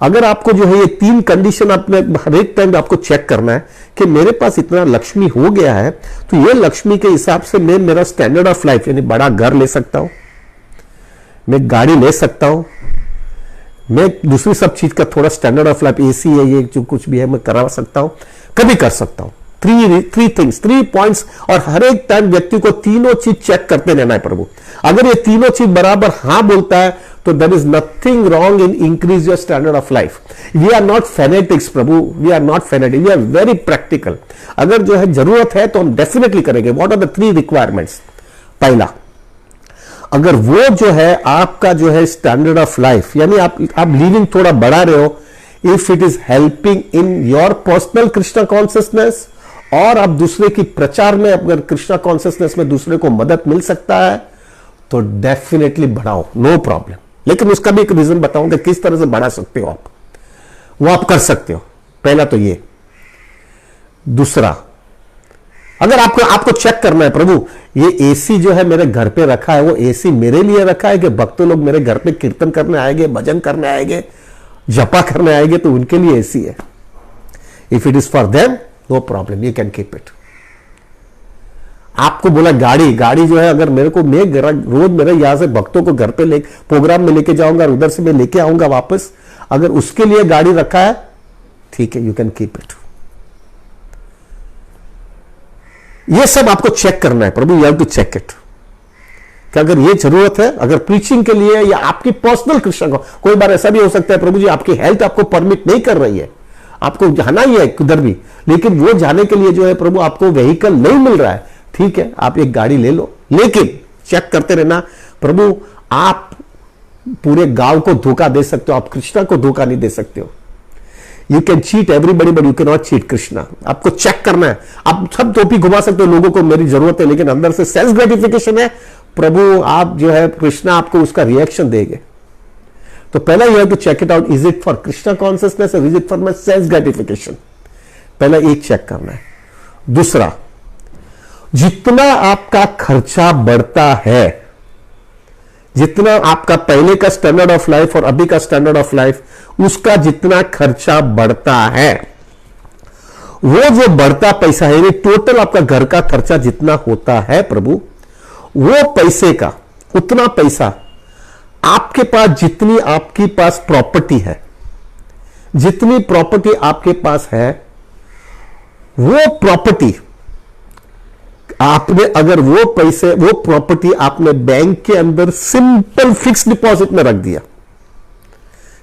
अगर आपको जो है ये 3 कंडीशन आपने हर एक टाइम आपको चेक करना है कि मेरे पास इतना लक्ष्मी हो गया है तो ये लक्ष्मी के हिसाब से मैं मेरा स्टैंडर्ड ऑफ लाइफ यानी बड़ा घर ले सकता हूं, मैं गाड़ी ले सकता हूं, मैं दूसरी सब चीज का थोड़ा स्टैंडर्ड ऑफ लाइफ एसी है ये जो कुछ भी है मैं करा सकता हूं, कभी कर सकता हूं। 3 थिंग्स 3 पॉइंट्स और हर एक टाइम व्यक्ति को तीनों चीज चेक करते रहना है प्रभु। अगर ये तीनों चीज बराबर हां बोलता है तो there is nothing wrong in increase your standard of life. We are not fanatics प्रभु, we are not fanatic, we are very practical. अगर जो है जरूरत है तो हम डेफिनेटली करेंगे। What are the 3 requirements? पहला, अगर वो जो है आपका जो है स्टैंडर्ड ऑफ लाइफ यानी आप लिविंग थोड़ा बढ़ा रहे हो, if it is helping in your personal Krishna consciousness और आप दूसरे की प्रचार में अगर कृष्णा कॉन्शियसनेस में दूसरे को मदद मिल सकता है तो डेफिनेटली बढ़ाओ, नो प्रॉब्लम। लेकिन उसका भी एक रीजन बताऊंगा किस तरह से बढ़ा सकते हो आप, वो आप कर सकते हो। पहला तो ये। दूसरा, अगर आपको चेक करना है प्रभु ये एसी जो है मेरे घर पे रखा है वो एसी मेरे लिए रखा है कि भक्त लोग मेरे घर पे कीर्तन करने आएंगे, भजन करने आएंगे, जपा करने आएंगे तो उनके लिए एसी है। If it is for them no problem, you can keep it. आपको बोला गाड़ी जो है अगर मेरे को मैं रोज मेरे यहां से भक्तों को घर पे प्रोग्राम में लेके जाऊंगा और उधर से मैं लेके आऊंगा वापस, अगर उसके लिए गाड़ी रखा है ठीक है, यू कैन कीप इट। ये सब आपको चेक करना है प्रभु, you have to check it कि अगर ये जरूरत है, अगर प्रीचिंग के लिए या आपकी पर्सनल कृष्ण को। कोई बार ऐसा भी हो सकता है प्रभु जी आपकी हेल्थ आपको परमिट नहीं कर रही है, आपको जाना ही है किधर भी, लेकिन वो जाने के लिए जो है प्रभु आपको व्हीकल नहीं मिल रहा है, ठीक है आप एक गाड़ी ले लो। लेकिन चेक करते रहना प्रभु, आप पूरे गांव को धोखा दे सकते हो, आप कृष्णा को धोखा नहीं दे सकते हो। You can cheat everybody but you can cheat cheat Krishna. आपको चेक करना है। आप सब टोपी घुमा सकते हो लोगों को मेरी जरूरत है, लेकिन अंदर से सेल्फ ग्रेटिफिकेशन है प्रभु, आप जो है कृष्णा आपको उसका रिएक्शन देंगे। तो पहला you have to check it out, is it for Krishna consciousness और is it for my self gratification. पहला एक चेक करना है। दूसरा, जितना आपका खर्चा बढ़ता है, जितना आपका पहले का स्टैंडर्ड ऑफ लाइफ और अभी का स्टैंडर्ड ऑफ लाइफ, उसका जितना खर्चा बढ़ता है, वो जो बढ़ता पैसा है यानी टोटल आपका घर का खर्चा जितना होता है प्रभु, वो पैसे का उतना पैसा आपके पास, जितनी आपके पास प्रॉपर्टी है, जितनी प्रॉपर्टी आपके पास है, वो प्रॉपर्टी आपने अगर वो पैसे, वो प्रॉपर्टी आपने बैंक के अंदर सिंपल फिक्स डिपॉजिट में रख दिया,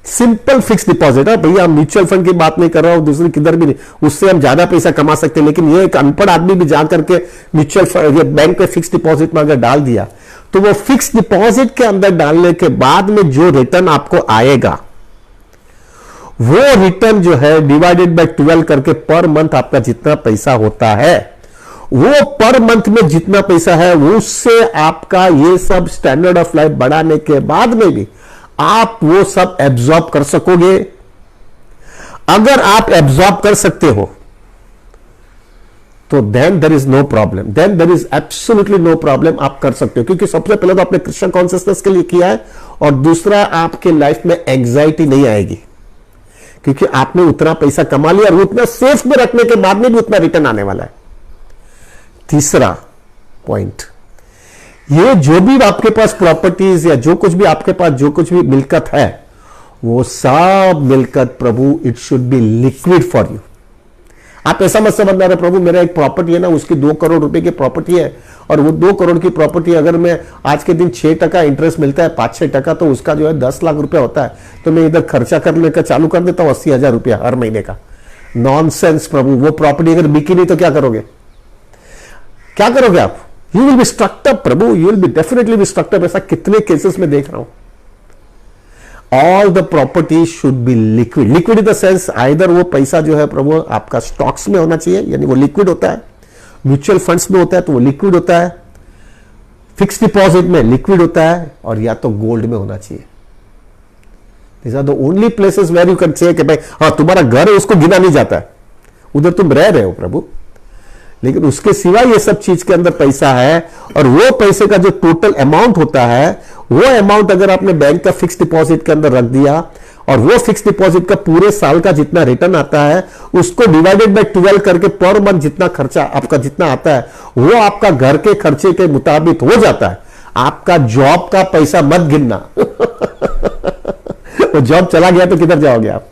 सिंपल फिक्स डिपॉजिट है भैया, हम म्यूचुअल फंड की बात नहीं कर रहा हूं, दूसरी किधर भी नहीं, उससे हम ज्यादा पैसा कमा सकते हैं, लेकिन ये एक अनपढ़ आदमी भी जाकर के म्यूचुअल फंड बैंक पे फिक्स डिपॉजिट में अगर डाल दिया तो वो फिक्स डिपॉजिट के अंदर डालने के बाद में जो रिटर्न आपको आएगा, वो रिटर्न जो है डिवाइडेड बाय 12 करके पर मंथ आपका जितना पैसा होता है, वो पर मंथ में जितना पैसा है उससे आपका ये सब स्टैंडर्ड ऑफ लाइफ बढ़ाने के बाद में भी आप वो सब एब्जॉर्ब कर सकोगे। अगर आप एब्जॉर्ब कर सकते हो तो then there is no problem, then there is absolutely no problem, आप कर सकते हो। क्योंकि सबसे पहले तो आपने कृष्ण कॉन्शियसनेस के लिए किया है और दूसरा आपके लाइफ में एंग्जाइटी नहीं आएगी क्योंकि आपने उतना पैसा कमा लिया और उतना सेफ में रखने के बाद में भी उतना रिटर्न आने वाला है। तीसरा पॉइंट, ये जो भी आपके पास प्रॉपर्टीज या जो कुछ भी आपके पास जो कुछ भी मिलकत है, वो सब मिलकत Prabhu it should be liquid for you. आप ऐसा मत समझना रहे प्रभु मेरा एक प्रॉपर्टी है ना, उसकी 2 करोड़ रुपए की प्रॉपर्टी है और वो 2 करोड़ की प्रॉपर्टी अगर मैं आज के दिन 6% इंटरेस्ट मिलता है, 5-6% तो उसका जो है 10 लाख रुपया होता है, तो मैं इधर खर्चा करने का चालू कर देता हूं 80,000 रुपया हर महीने का। नॉनसेंस प्रभु, वो प्रॉपर्टी अगर बिकी नहीं तो क्या करोगे, क्या करोगे आप? You will B struct up Prabhu, you will be definitely be struct up. ऐसा कितने केसेस में देख रहा हूं। All the property should be liquid, liquid in the sense either वो पैसा जो है प्रभु आपका स्टॉक्स में होना चाहिए यानी वो लिक्विड होता है, म्यूचुअल फंड्स में होता है तो वो लिक्विड होता है, फिक्स डिपॉजिट में लिक्विड होता है, और या तो गोल्ड में होना चाहिए। These are the only places where you can say कि भाई हाँ तुम्हारा घर है उसको गिना नहीं जाता है, उधर तुम रह रहे हो प्रभु। लेकिन उसके सिवा ये सब चीज के अंदर पैसा है, और वो पैसे का जो टोटल अमाउंट होता है, वो अमाउंट अगर आपने बैंक का फिक्स डिपॉजिट के अंदर रख दिया, और वो फिक्स डिपॉजिट का पूरे साल का जितना रिटर्न आता है उसको डिवाइडेड बाय 12 करके पर मंथ जितना खर्चा आपका जितना आता है वो आपका घर के खर्चे के मुताबिक हो जाता है। आपका जॉब का पैसा मत गिनना वो जॉब चला गया तो किधर जाओगे आप?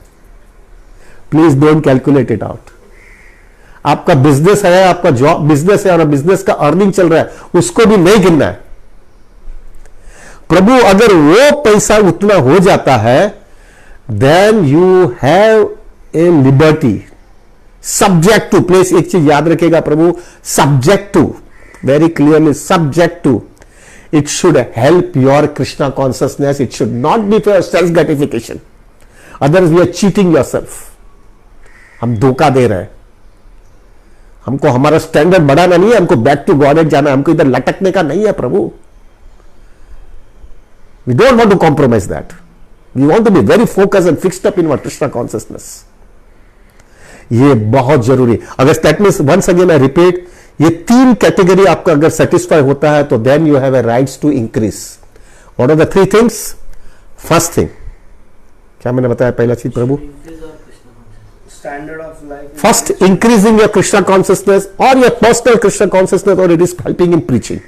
Please don't calculate it out. आपका बिजनेस है, आपका जॉब बिजनेस है और बिजनेस का अर्निंग चल रहा है, उसको भी नहीं गिनना है। प्रभु अगर वो पैसा उतना हो जाता है, then you have a liberty subject to, please एक चीज याद रखेगा Prabhu, subject to, very clearly subject to, it should help your Krishna consciousness, it should not be for self gratification, otherwise we are cheating yourself। हम धोखा दे रहे हैं, हमको हमारा स्टैंडर्ड बढ़ाना नहीं है, हमको बैक टू गॉडेड जाना है, हमको इधर लटकने का नहीं है प्रभु। We don't want to compromise that, we want to be very focused and fixed up in our Krishna consciousness। ये बहुत जरूरी। अगर that means once again I repeat, ये 3 कैटेगरी आपका अगर सेटिस्फाई होता है तो then you have a rights to increase. What are the 3 things? First thing क्या मैंने बताया पहला चीज Prabhu? Standard of life. First, increasing your Krishna consciousness और योर पर्सनल कृष्णा कॉन्शियसनेस, और it is helping in preaching.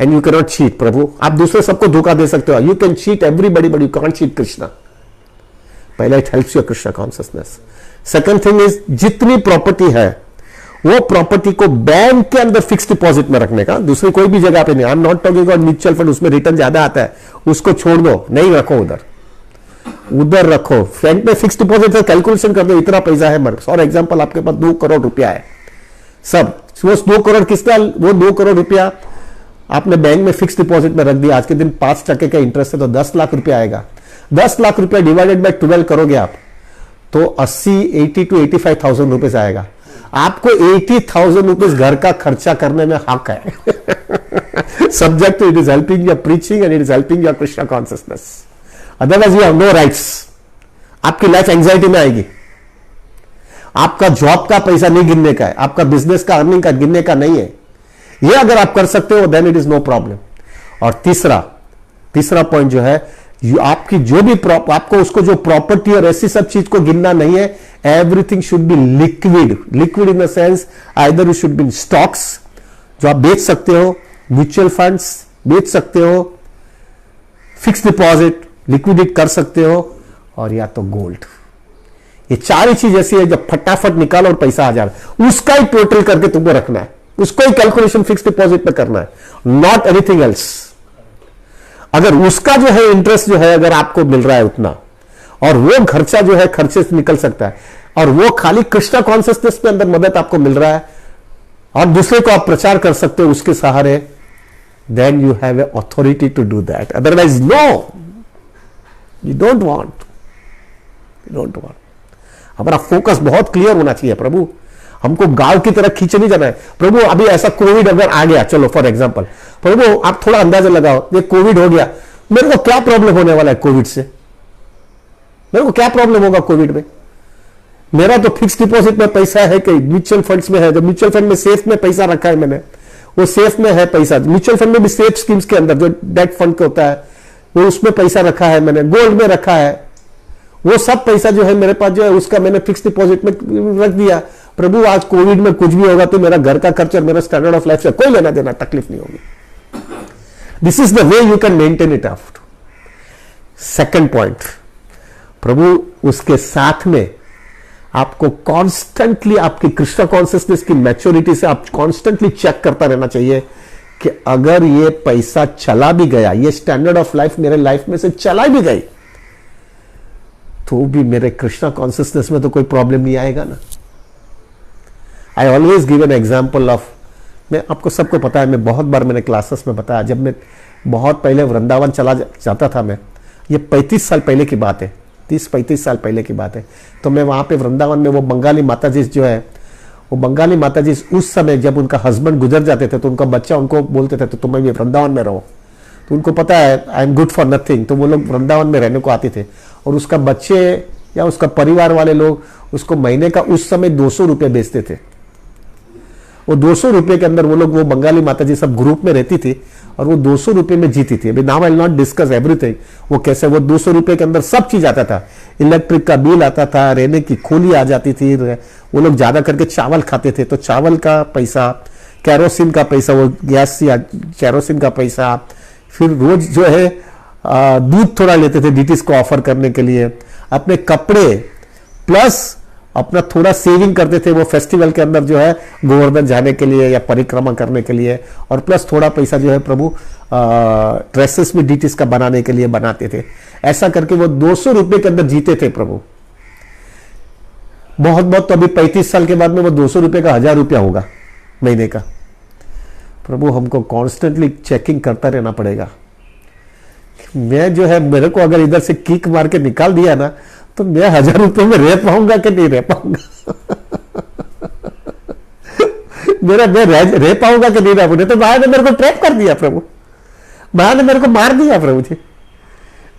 And you can cheat चीट प्रभु। आप दूसरे सबको धोखा दे सकते हो, you can cheat everybody but you can't cheat Krishna. पहला, it helps your Krishna consciousness. Second thing is, जितनी प्रॉपर्टी है वो प्रॉपर्टी को बैंक के अंदर फिक्स डिपॉजिट में रखने का, दूसरी कोई भी जगह पे नहीं। I am not talking about mutual fund, उसमें रिटर्न ज्यादा आता है, उसको छोड़ दो, नहीं रखो उधर, उधर रखो। बैंक में फिक्स डिपॉजिट का कैलकुलेशन कर दो, इतना पैसा है। फॉर एग्जांपल आपके पास 2 करोड़ रुपया है, सब वो 2 करोड़ किसका, वो 2 करोड़ रुपया आपने बैंक में फिक्स डिपॉजिट में रख दिया, आज के दिन 5% का इंटरेस्ट है तो 10 लाख रुपया आएगा। 10 लाख रुपया डिवाइडेड बाय 12 करोगे आप तो 80 to 85,000 रुपीज आएगा। आपको 80,000 रुपीज घर का खर्चा करने में हक है। Subject it is helping your preaching and it is helping your Krishna consciousness, otherwise you have no rights. आपकी लाइफ एंजाइटी में आएगी। आपका जॉब का पैसा नहीं गिनने का है, आपका बिजनेस का अर्निंग का गिनने का नहीं है। ये अगर आप कर सकते हो then it is no problem. और तीसरा पॉइंट जो है, आपकी जो भी आपको उसको जो प्रॉपर्टी और ऐसी सब चीज को गिनना नहीं है। Everything should be liquid in the sense either you should be in stocks जो आप बेच सकते हो, म्यूचुअल फंड्स बेच सकते हो, फिक्स डिपॉजिट लिक्विडेट कर सकते हो, और या तो गोल्ड। ये 4 ही चीज ऐसी है जब फटाफट निकालो और पैसा आ जा रहा है, उसका ही टोटल करके तुमको रखना है, उसको ही कैलकुलेशन फिक्स डिपॉजिट में करना है, नॉट एनीथिंग एल्स। अगर उसका जो है इंटरेस्ट जो है अगर आपको मिल रहा है उतना, और वो खर्चा जो है खर्चे से निकल सकता है, और वो खाली कृष्णा कॉन्शियसनेस के अंदर मदद आपको मिल रहा है, और दूसरे को आप प्रचार कर सकते हो उसके सहारे, then you have a authority to do that. Otherwise no, you don't want. हमारा फोकस बहुत क्लियर होना चाहिए प्रभु, हमको गांव की तरह खींचे नहीं जाना है। प्रभु अभी ऐसा कोविड अगर आ गया, चलो फॉर एग्जांपल, प्रभु आप थोड़ा अंदाजा लगाओ, ये कोविड हो गया, मेरे को क्या प्रॉब्लम होने वाला है कोविड से? मेरे को क्या प्रॉब्लम होगा कोविड में? मेरा तो फिक्स डिपॉजिट में पैसा है, कहीं म्यूचुअल फंड्स में है, जो म्यूचुअल फंड में सेफ में पैसा रखा है मैंने, वो सेफ में है पैसा। म्यूचुअल फंड में भी सेफ स्कीम्स के अंदर जो डेट फंड होता है वो उसमें पैसा रखा है मैंने, गोल्ड में रखा है, वो सब पैसा जो है मेरे पास जो है उसका मैंने फिक्स डिपॉजिट में रख दिया। प्रभु आज कोविड में कुछ भी होगा तो मेरा घर का खर्चा, मेरा स्टैंडर्ड ऑफ लाइफ से कोई लेना देना, तकलीफ नहीं होगी। This is the way you can maintain it after. Second point, Prabhu उसके साथ में आपको कॉन्स्टेंटली आपकी कृष्णा कॉन्शियसनेस की मैच्योरिटी से आप कॉन्स्टेंटली चेक करता रहना चाहिए कि अगर ये पैसा चला भी गया, ये स्टैंडर्ड ऑफ लाइफ मेरे लाइफ में से चला भी गई, तो भी मेरे कृष्णा कॉन्शियसनेस में तो कोई प्रॉब्लम नहीं आएगा ना। I always give an example of, मैं आपको सबको पता है, मैं बहुत बार मैंने क्लासेस में बताया, जब मैं बहुत पहले वृंदावन चला जाता था, मैं ये 35 साल पहले की बात है, 30-35 साल पहले की बात है, तो मैं वहां पे वृंदावन में वो बंगाली माताजी जो है, वो बंगाली माताजी उस समय जब उनका हस्बैंड गुजर जाते थे तो उनका बच्चा उनको बोलते थे तो तुम्हें भी वृंदावन में रहो, तो उनको पता है I am good for nothing, तो वो लोग वृंदावन में रहने को आते थे और उसका बच्चे या उसका परिवार वाले लोग उसको महीने का उस समय 200 रुपये बेचते थे। वो 200 रुपये के अंदर वो लोग, वो बंगाली माता जी सब ग्रुप में रहती थी और वो 200 रुपये में जीती थी। अभी now I will not discuss everything, वो कैसे, वो 200 रुपये के अंदर सब चीज आता था, इलेक्ट्रिक का बिल आता था, रहने की खोली आ जाती थी, वो लोग ज्यादा करके चावल खाते थे तो चावल का पैसा, कैरोसिन का पैसा, वो गैस या कैरोसिन का पैसा, फिर रोज जो है दूध थोड़ा लेते थे डीटीज को ऑफर करने के लिए, अपने कपड़े प्लस अपना थोड़ा सेविंग करते थे वो फेस्टिवल के अंदर जो है गोवर्धन जाने के लिए या परिक्रमा करने के लिए, और प्लस थोड़ा पैसा जो है प्रभु ड्रेसेस में डीटीज का बनाने के लिए बनाते थे। ऐसा करके वो 200 रुपये के अंदर जीते थे प्रभु। बहुत बहुत तो अभी 35 साल के बाद में वो 200 रुपये का 1000 रुपया होगा महीने का। प्रभु हमको कॉन्स्टेंटली चेकिंग करता रहना पड़ेगा। मैं जो है, मेरे को अगर इधर से किक मार के निकाल दिया ना तो मैं 1000 रुपये में रह पाऊंगा कि नहीं रह पाऊंगा मैं रह पाऊंगा कि नहीं रह पाऊंगा। तो माया ने मेरे को ट्रैप कर दिया प्रभु, माया ने मेरे को मार दिया प्रभु जी।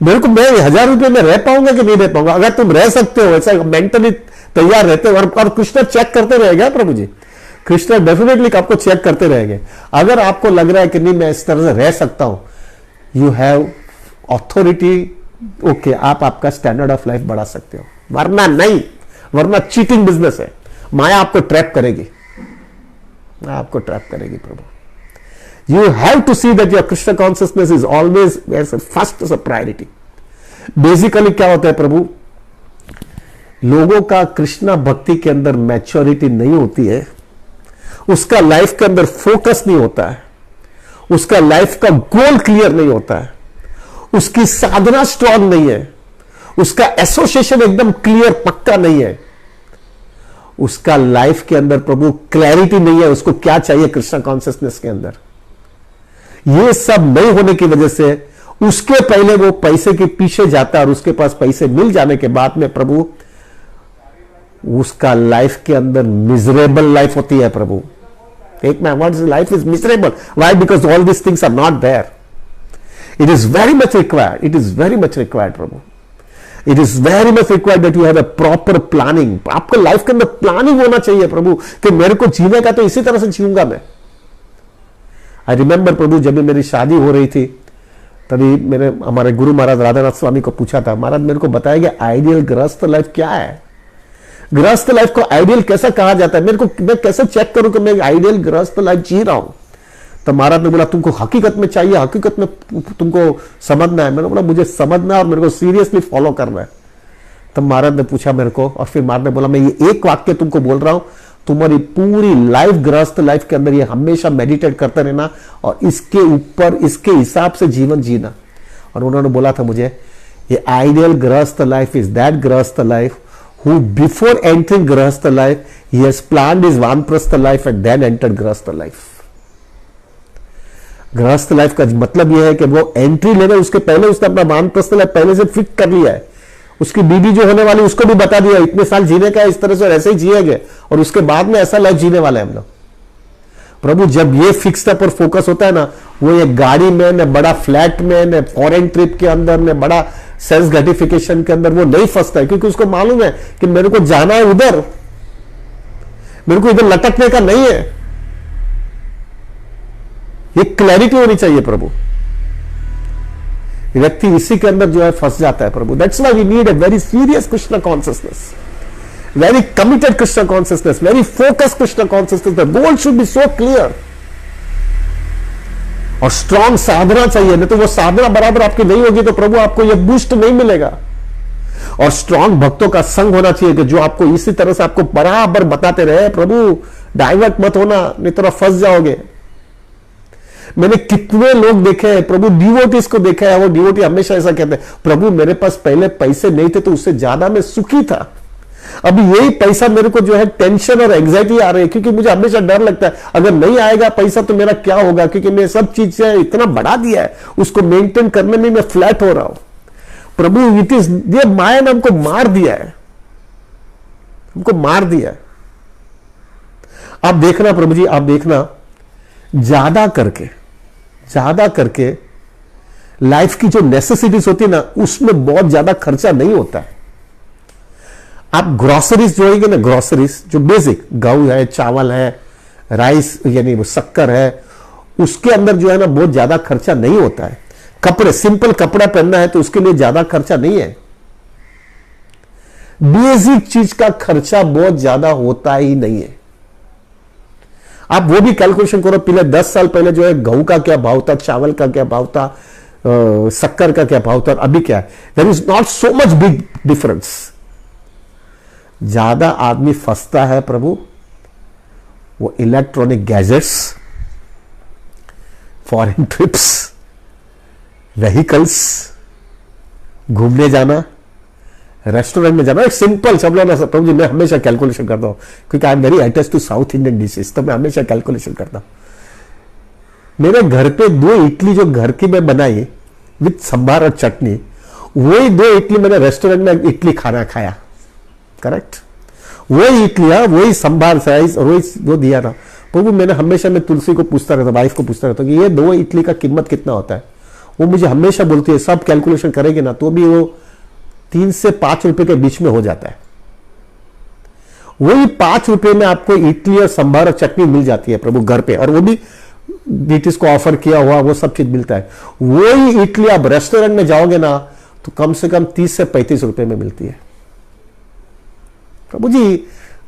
मेरे को, मैं 1000 रुपये में रह पाऊंगा कि नहीं रह पाऊंगा। अगर तुम रह सकते हो, ऐसा मेंटली तैयार रहते हो, और कृष्ण चेक करते रहेगा प्रभु जी, कृष्ण डेफिनेटली आपको चेक करते रहेंगे। अगर आपको लग रहा है कि नहीं मैं इस तरह से रह सकता हूं, यू हैव ऑथोरिटी, ओके, आप आपका स्टैंडर्ड ऑफ लाइफ बढ़ा सकते हो, वरना नहीं, वरना चीटिंग बिजनेस है। माया आपको ट्रैप करेगी, माया आपको ट्रैप करेगी Prabhu. You have to see that your Krishna consciousness is always first as a priority. Basically क्या होता है प्रभु, लोगों का कृष्णा भक्ति के अंदर मैच्योरिटी नहीं होती है, उसका लाइफ के अंदर फोकस नहीं होता है, उसका लाइफ का गोल क्लियर नहीं होता है, उसकी साधना स्ट्रांग नहीं है, उसका एसोसिएशन एकदम क्लियर पक्का नहीं है, उसका लाइफ के अंदर प्रभु क्लैरिटी नहीं है, उसको क्या चाहिए कृष्ण कॉन्शियसनेस के अंदर। ये सब नहीं होने की वजह से उसके पहले वो पैसे के पीछे जाता है और उसके पास पैसे मिल जाने के बाद में प्रभु उसका लाइफ के अंदर मिजरेबल लाइफ होती है प्रभु। Take my words, life is miserable. Why? Because all these things are not there. It is very much required. It is very much required, Prabhu. It is very much required that you have a proper planning. आपको life के अंदर planning होना चाहिए प्रभु, कि मेरे को जीने का तो इसी तरह से जीऊंगा मैं। आई रिमेंबर प्रभु, जब भी मेरी शादी हो रही थी तभी मेरे हमारे गुरु महाराज राधानाथ स्वामी को पूछा था, महाराज मेरे को बताया कि आइडियल गृहस्थ लाइफ क्या है, गृहस्थ लाइफ को आइडियल कैसा कहा जाता है, मेरे को मैं कैसे चेक करूं कि मैं आइडियल गृहस्थ लाइफ जी रहा हूं। तो महाराज ने बोला तुमको हकीकत में चाहिए, हकीकत में तुमको समझना है। मैंने बोला मुझे समझना है और मेरे को सीरियसली फॉलो करना है। तब महाराज ने पूछा मेरे को, और फिर महाराज ने बोला मैं ये एक वाक्य तुमको बोल रहा हूं, तुम्हारी पूरी लाइफ गृहस्थ लाइफ के अंदर ये हमेशा मेडिटेट करते रहना और इसके ऊपर इसके हिसाब से जीवन जीना। और उन्होंने बोला था मुझे, ये आइडियल गृहस्थ लाइफ इज दैट गृहस्थ life who before entering grahastha life he has planned his vanprastha life and then entered grahastha life। गृहस्थ लाइफ का मतलब यह है कि वो एंट्री लेने उसके पहले उसने अपना वानप्रस्थ लाइफ पहले से फिक्स कर लिया है। उसकी बीवी जो होने वाली उसको भी बता दिया इतने साल जीने का, इस तरह से ऐसे ही जिएंगे और उसके बाद में ऐसा लाइफ जीने वाला है हम लोग। प्रभु जब ये फिक्स्ड पर फोकस होता है ना, वो ये गाड़ी में न बड़ा फ्लैट में न फॉरेन ट्रिप के अंदर न बड़ा सेल्स ग्रेटिफिकेशन के अंदर वो नहीं फंसता है, क्योंकि उसको मालूम है कि मेरे को जाना है उधर, मेरे को इधर लटकने का नहीं है। ये क्लैरिटी होनी चाहिए प्रभु। व्यक्ति इसी के अंदर जो है फंस जाता है Prabhu. That's why we need a very serious Krishna consciousness, very committed Krishna consciousness, very focused Krishna consciousness. The goal should be so clear. और स्ट्रॉन्ग साधना चाहिए, नहीं तो वो साधना बराबर आपकी नहीं होगी तो प्रभु आपको ये बूस्ट नहीं मिलेगा। और स्ट्रॉन्ग भक्तों का संग होना चाहिए कि जो आपको इसी तरह से आपको बराबर बताते रहे, प्रभु डाइवर्ट मत होना नहीं तो फंस जाओगे। मैंने कितने लोग देखे हैं प्रभु, डिवोटीज को देखा है, वो डिवोटी हमेशा ऐसा कहते हैं, प्रभु मेरे पास पहले पैसे नहीं थे तो उससे ज्यादा मैं सुखी था, अभी यही पैसा मेरे को जो है टेंशन और एंजाइटी आ रही है, क्योंकि मुझे हमेशा डर लगता है अगर नहीं आएगा पैसा तो मेरा क्या होगा, क्योंकि मैं सब चीज से इतना बढ़ा दिया है, उसको मेंटेन करने में मैं फ्लैट हो रहा हूं। प्रभु इट इज, ये माया ने हमको मार दिया है, हमको मार दिया है। आप देखना प्रभु जी, आप देखना ज्यादा करके लाइफ की जो नेसेसिटीज होती है ना, उसमें बहुत ज्यादा खर्चा नहीं होता है। आप ग्रोसरीज जोड़ेंगे ना, ग्रोसरीज जो बेसिक गेहूं है, चावल है, राइस यानी वो शक्कर है, उसके अंदर जो है ना बहुत ज्यादा खर्चा नहीं होता है। कपड़े, सिंपल कपड़ा पहनना है तो उसके लिए ज्यादा खर्चा नहीं है। बेसिक चीज का खर्चा बहुत ज्यादा होता ही नहीं है। आप वो भी कैलकुलेशन करो, पहले 10 साल पहले जो है गेहूं का क्या भाव था, चावल का क्या भाव था, शक्कर का क्या भाव था, अभी क्या है। There is not so much big difference. ज्यादा आदमी फंसता है प्रभु वो electronic gadgets, foreign trips, vehicles, घूमने जाना, रेस्टोरेंट में जाना। एक सिंपल सब लोग ना, प्रभु जी मैं हमेशा कैलकुलेशन करता हूं क्योंकि I am very attached to South Indian dishes, तो मैं हमेशा कैलकुलेशन करता हूं। मेरे घर पे 2 इडली जो घर की मैं बनाई विथ संभार और चटनी, वही 2 इडली मैंने रेस्टोरेंट में इडली खाना खाया। करेक्ट, वही इडली, वही संभार साइज और वही वो दिया था। प्रभु मैंने हमेशा, मैं तुलसी को पूछता रहता, वाइफ को पूछता रहता कि ये 2 इडली का कीमत कितना होता है। वो मुझे हमेशा बोलती है सब कैलकुलेशन करेगी ना तो भी वो 3 से 5 रुपए के बीच में हो जाता है। वही 5 रुपए में आपको इडली और संभार और चटनी मिल जाती है प्रभु घर पे, और वो भी ब्रिटिश को ऑफर किया हुआ वो सब चीज मिलता है। वही इडली आप रेस्टोरेंट में जाओगे ना तो कम से कम 30 से 35 रुपए में मिलती है। प्रभु जी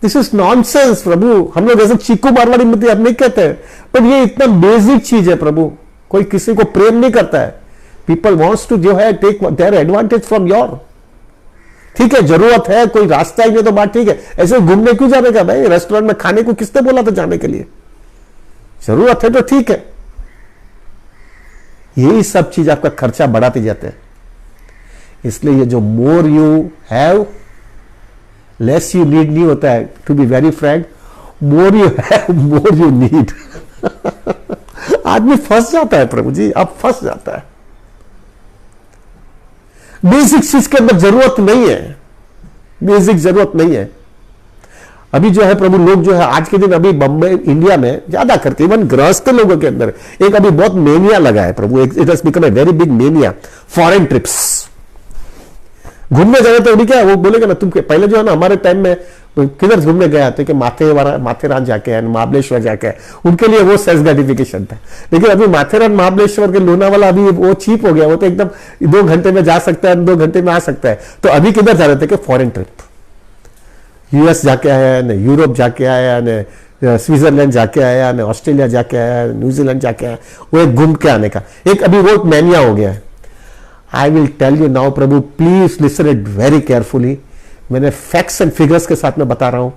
दिस इज नॉनसेंस प्रभु, हम लोग ऐसे चीकू मारवाड़ी में हम नहीं कहते हैं, पर ये इतना बेसिक चीज है प्रभु। कोई किसी को प्रेम नहीं करता है, पीपल वॉन्ट्स टू जो है take their advantage from your. ठीक है, जरूरत है, कोई रास्ता ही नहीं तो बात ठीक है, ऐसे घूमने क्यों जाने का भाई, रेस्टोरेंट में खाने को किसने बोला था जाने के लिए, जरूरत है तो ठीक है। यही सब चीज आपका खर्चा बढ़ाते जाते हैं। इसलिए ये जो more you have less you need नहीं होता है। To be very frank, more you have more you need. आदमी फंस जाता है प्रभु जी, अब फंस जाता है। बेसिक चीज के अंदर जरूरत नहीं है, बेसिक जरूरत नहीं है। अभी जो है प्रभु लोग जो है आज के दिन अभी बम्बई इंडिया में ज्यादा करते, इवन गृहस्थ लोगों के अंदर एक अभी बहुत मेनिया लगा है Prabhu, it has become a very big mania, foreign trips. घूमने जाए तो अभी क्या वो बोलेगा ना, तुम पहले जो है ना हमारे टाइम में किधर घूमने गया थे कि माथेरान जाके आए, महाबलेश्वर जाके आए, उनके लिए वो सेल्फ ग्रेटिफिकेशन था। लेकिन अभी माथेरान महाबलेश्वर के लोनावाला अभी वो चीप हो गया, वो तो एकदम 2 घंटे में जा सकता है, 2 घंटे में आ सकता है। तो अभी किधर जा रहे थे कि फॉरेन ट्रिप, यूएस जाके आया न, यूरोप जाके आया न, स्विट्जरलैंड जाके आया न, ऑस्ट्रेलिया जाके आया, न्यूजीलैंड जाके आया, वो एक घूम के आने का एक अभी वो मैनिया हो गया है। I will tell you now प्रभु, please listen it very carefully. मैंने फैक्ट्स एंड फिगर्स के साथ में बता रहा हूं।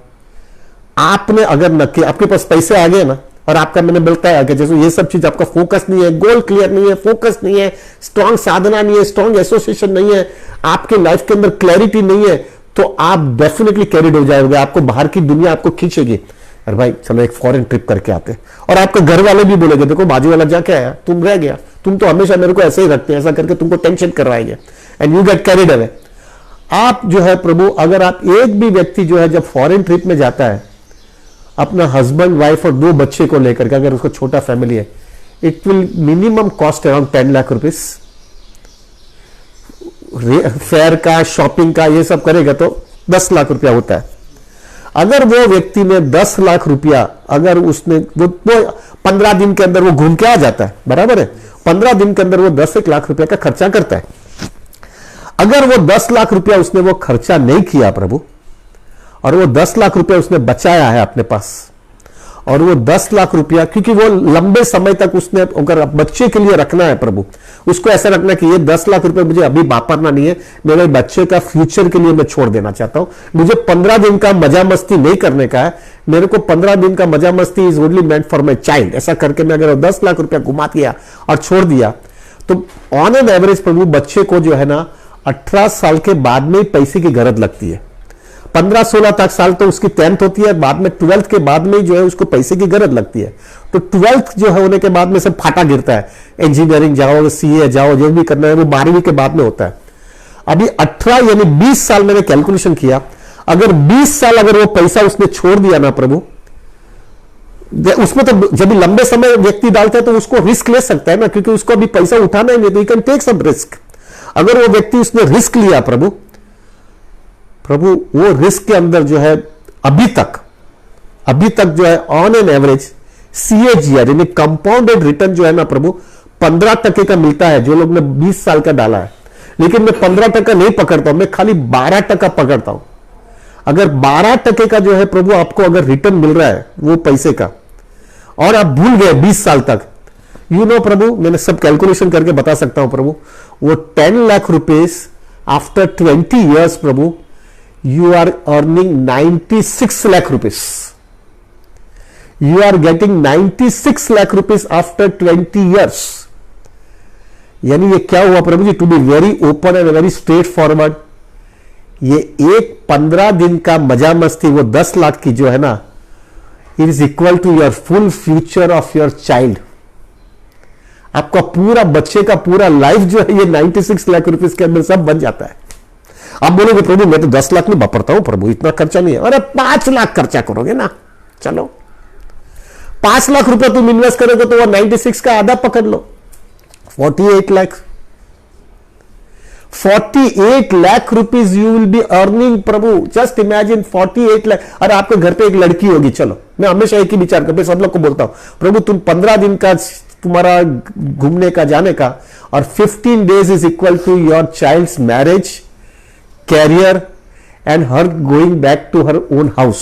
आपने अगर न कि आपके पास पैसे आ गए ना, और आपका मैंने मिलता है कि जैसे ये सब चीज आपका फोकस नहीं है, गोल क्लियर नहीं है, फोकस नहीं है, स्ट्रांग साधना नहीं है, स्ट्रांग एसोसिएशन नहीं है, आपके लाइफ के अंदर क्लैरिटी नहीं है, तो आप डेफिनेटली कैरिड हो जाओगे। आपको बाहर की दुनिया आपको खींचेगी, अरे भाई चलो एक फॉरेन ट्रिप करके आते। और आपके घर वाले भी बोलेंगे देखो बाजू वाला जाके आया, तुम रह गया, तुम तो हमेशा मेरे को ऐसे ही रखते हैं, ऐसा करके तुमको टेंशन करवाएंगे and you get carried away. आप जो है प्रभु, अगर आप एक भी व्यक्ति जो है जब फॉरेन ट्रिप में जाता है अपना हस्बैंड वाइफ और 2 बच्चे को लेकर के, अगर उसको छोटा फैमिली है, it will minimum cost around 10 lakh rupees. Fair का, शॉपिंग का ये सब करेगा तो 10 लाख रुपया होता है। अगर वो व्यक्ति ने 10 लाख रुपया, अगर उसने वो 15 दिन के अंदर वो घूम के आ जाता है, बराबर है, 15 दिन के अंदर वो 10 लाख रुपया का खर्चा करता है। अगर वो 10 लाख रुपया उसने वो खर्चा नहीं किया प्रभु, और वो 10 लाख रुपया उसने बचाया है अपने पास, और वो 10 लाख रुपया क्योंकि वो लंबे समय तक उसने अगर बच्चे के लिए रखना है प्रभु, उसको ऐसा रखना कि ये 10 लाख रुपया मुझे अभी वापरना नहीं है, मेरे बच्चे का फ्यूचर के लिए मैं छोड़ देना चाहता हूं। मुझे 15 दिन का मजा मस्ती नहीं करने का है, मेरे को 15 दिन का मजा मस्ती is only meant for my child. ऐसा करके मैं अगर 10 लाख रुपया घुमा दिया और छोड़ दिया तो ऑन एन एवरेज प्रभु बच्चे को जो है ना 18 साल के बाद में पैसे की गरज लगती है। 15-16 तक साल तो उसकी 10th होती है, बाद में 12th के बाद में जो है उसको पैसे की गरज लगती है। तो 12th जो है होने के बाद में सब फाटा गिरता है, इंजीनियरिंग जाओ, सीए जाओ, जो भी करना है वो 12वीं के बाद में होता है। अभी 18 यानी 20 साल मैंने कैलकुलेशन किया, अगर 20 साल अगर वो पैसा उसने छोड़ दिया ना प्रभु, उसमें तो जब भी लंबे समय व्यक्ति डालता है तो उसको रिस्क ले सकता है ना, क्योंकि उसको अभी पैसा उठाना ही नहीं, तो you can take some risk. अगर वो व्यक्ति उसने रिस्क लिया प्रभु वो रिस्क के अंदर जो है अभी तक जो है ऑन एन एवरेज CAGR यानी कंपाउंडेड रिटर्न जो है ना प्रभु 15% का मिलता है, जो लोग ने 20 साल का डाला है। लेकिन मैं 15% नहीं पकड़ता हूं, मैं खाली 12% पकड़ता हूं। अगर 12% का जो है प्रभु आपको अगर रिटर्न मिल रहा है वो पैसे का, और आप भूल गए 20 साल तक, प्रभु मैंने सब कैलकुलेशन करके बता सकता हूं प्रभु, वो 10 lakh rupees after 20 years Prabhu you are earning 96 lakh rupees. You are getting 96 lakh rupees after 20 years। यानी ये क्या हुआ Prabhu ji, to be very open and very straightforward, ये एक 15 दिन का मजा मस्ती वो 10 लाख की जो है ना, it is equal to your full future of your child. आपका पूरा बच्चे का पूरा लाइफ जो है ये 96 लाख रुपीज के अंदर सब बन जाता है। आप बोलोगे प्रभु मैं तो 10 लाख में वापरता हूं प्रभु, इतना खर्चा नहीं है। अरे 5 लाख खर्चा करोगे ना, चलो 5 लाख रुपए तुम इन्वेस्ट करोगे तो वो 96 का आधा पकड़ लो, 48 lakh. 48 lakh rupees you will be earning Prabhu. Just imagine 48 lakh. अरे आपके घर पे एक लड़की होगी, चलो मैं हमेशा एक ही विचार करके सब लोग को बोलता हूं प्रभु तुम 15 दिन का तुम्हारा घूमने का जाने का, और 15 days is equal to your child's marriage, career and her going back to her own house.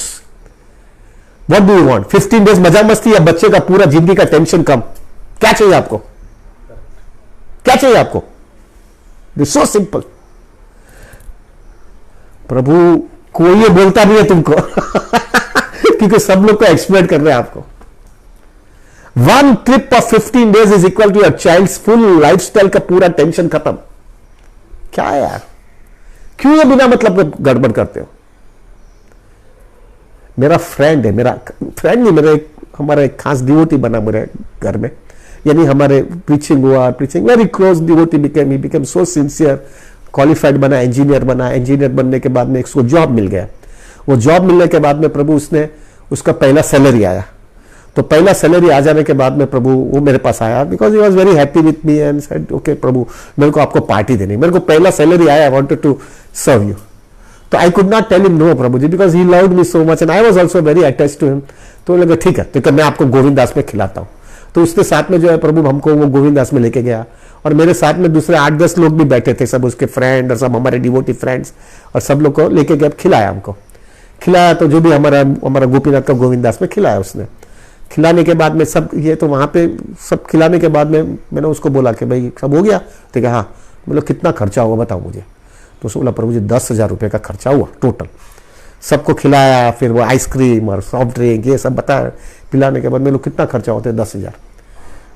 What do you want? 15 days मजा मस्ती या बच्चे का पूरा जिंदगी का टेंशन कम? क्या चाहिए आपको? क्या चाहिए आपको? It's so simple. प्रभु कोई ये बोलता नहीं है तुमको क्योंकि सब लोग को एक्सप्लेन कर रहे हैं आपको। 1 trip of 15 days is equal to your child's full lifestyle का पूरा टेंशन खत्म। क्या है यार, क्यों ये बिना मतलब गड़बड़ करते हो? मेरा फ्रेंड है, मेरा फ्रेंड नहीं, हमारा एक खास डिवोटी बना मेरे घर में, यानी हमारे प्रीचिंग हुआ, preaching very close devotee became, he became so sincere, qualified बना, इंजीनियर बना। इंजीनियर बनने के बाद में उसको जॉब मिल गया। वो जॉब मिलने के बाद में प्रभु उसका पहला सैलरी आया। तो पहला सैलरी आ जाने के बाद में प्रभु वो मेरे पास आया, because he was very happy with me and said okay Prabhu मेरे को आपको पार्टी देनी, मेरे को पहला सैलरी आया, I wanted to serve you. तो I could not tell him no Prabhu ji, because he loved me so much and I was also very attached to him. तो लगा ठीक है, तो मैं आपको गोविंदास में खिलाता हूँ। तो उसके साथ में जो है प्रभु हमको वो गोविंदास में लेके गया, और मेरे साथ में दूसरे 8-10 लोग भी बैठे थे, सब उसके फ्रेंड और सब हमारे डिवोटी फ्रेंड्स, और सब लोग को लेके गया, खिलाया हमको। खिलाया तो जो भी हमारा गोपीनाथ का गोविंदास में खिलाया उसने। खिलाने के बाद में सब ये तो वहाँ पे सब खिलाने के बाद में मैंने उसको बोला कि भाई सब हो गया? ठीक है, हाँ। मतलब कितना खर्चा हुआ बताओ मुझे। तो उसने बोला प्रभु जी 10,000 रुपये का खर्चा हुआ टोटल। सबको खिलाया, फिर वो आइसक्रीम और सॉफ्ट ड्रिंक ये सब बताया। पिलाने के बाद में लोग कितना खर्चा होता है? 10,000।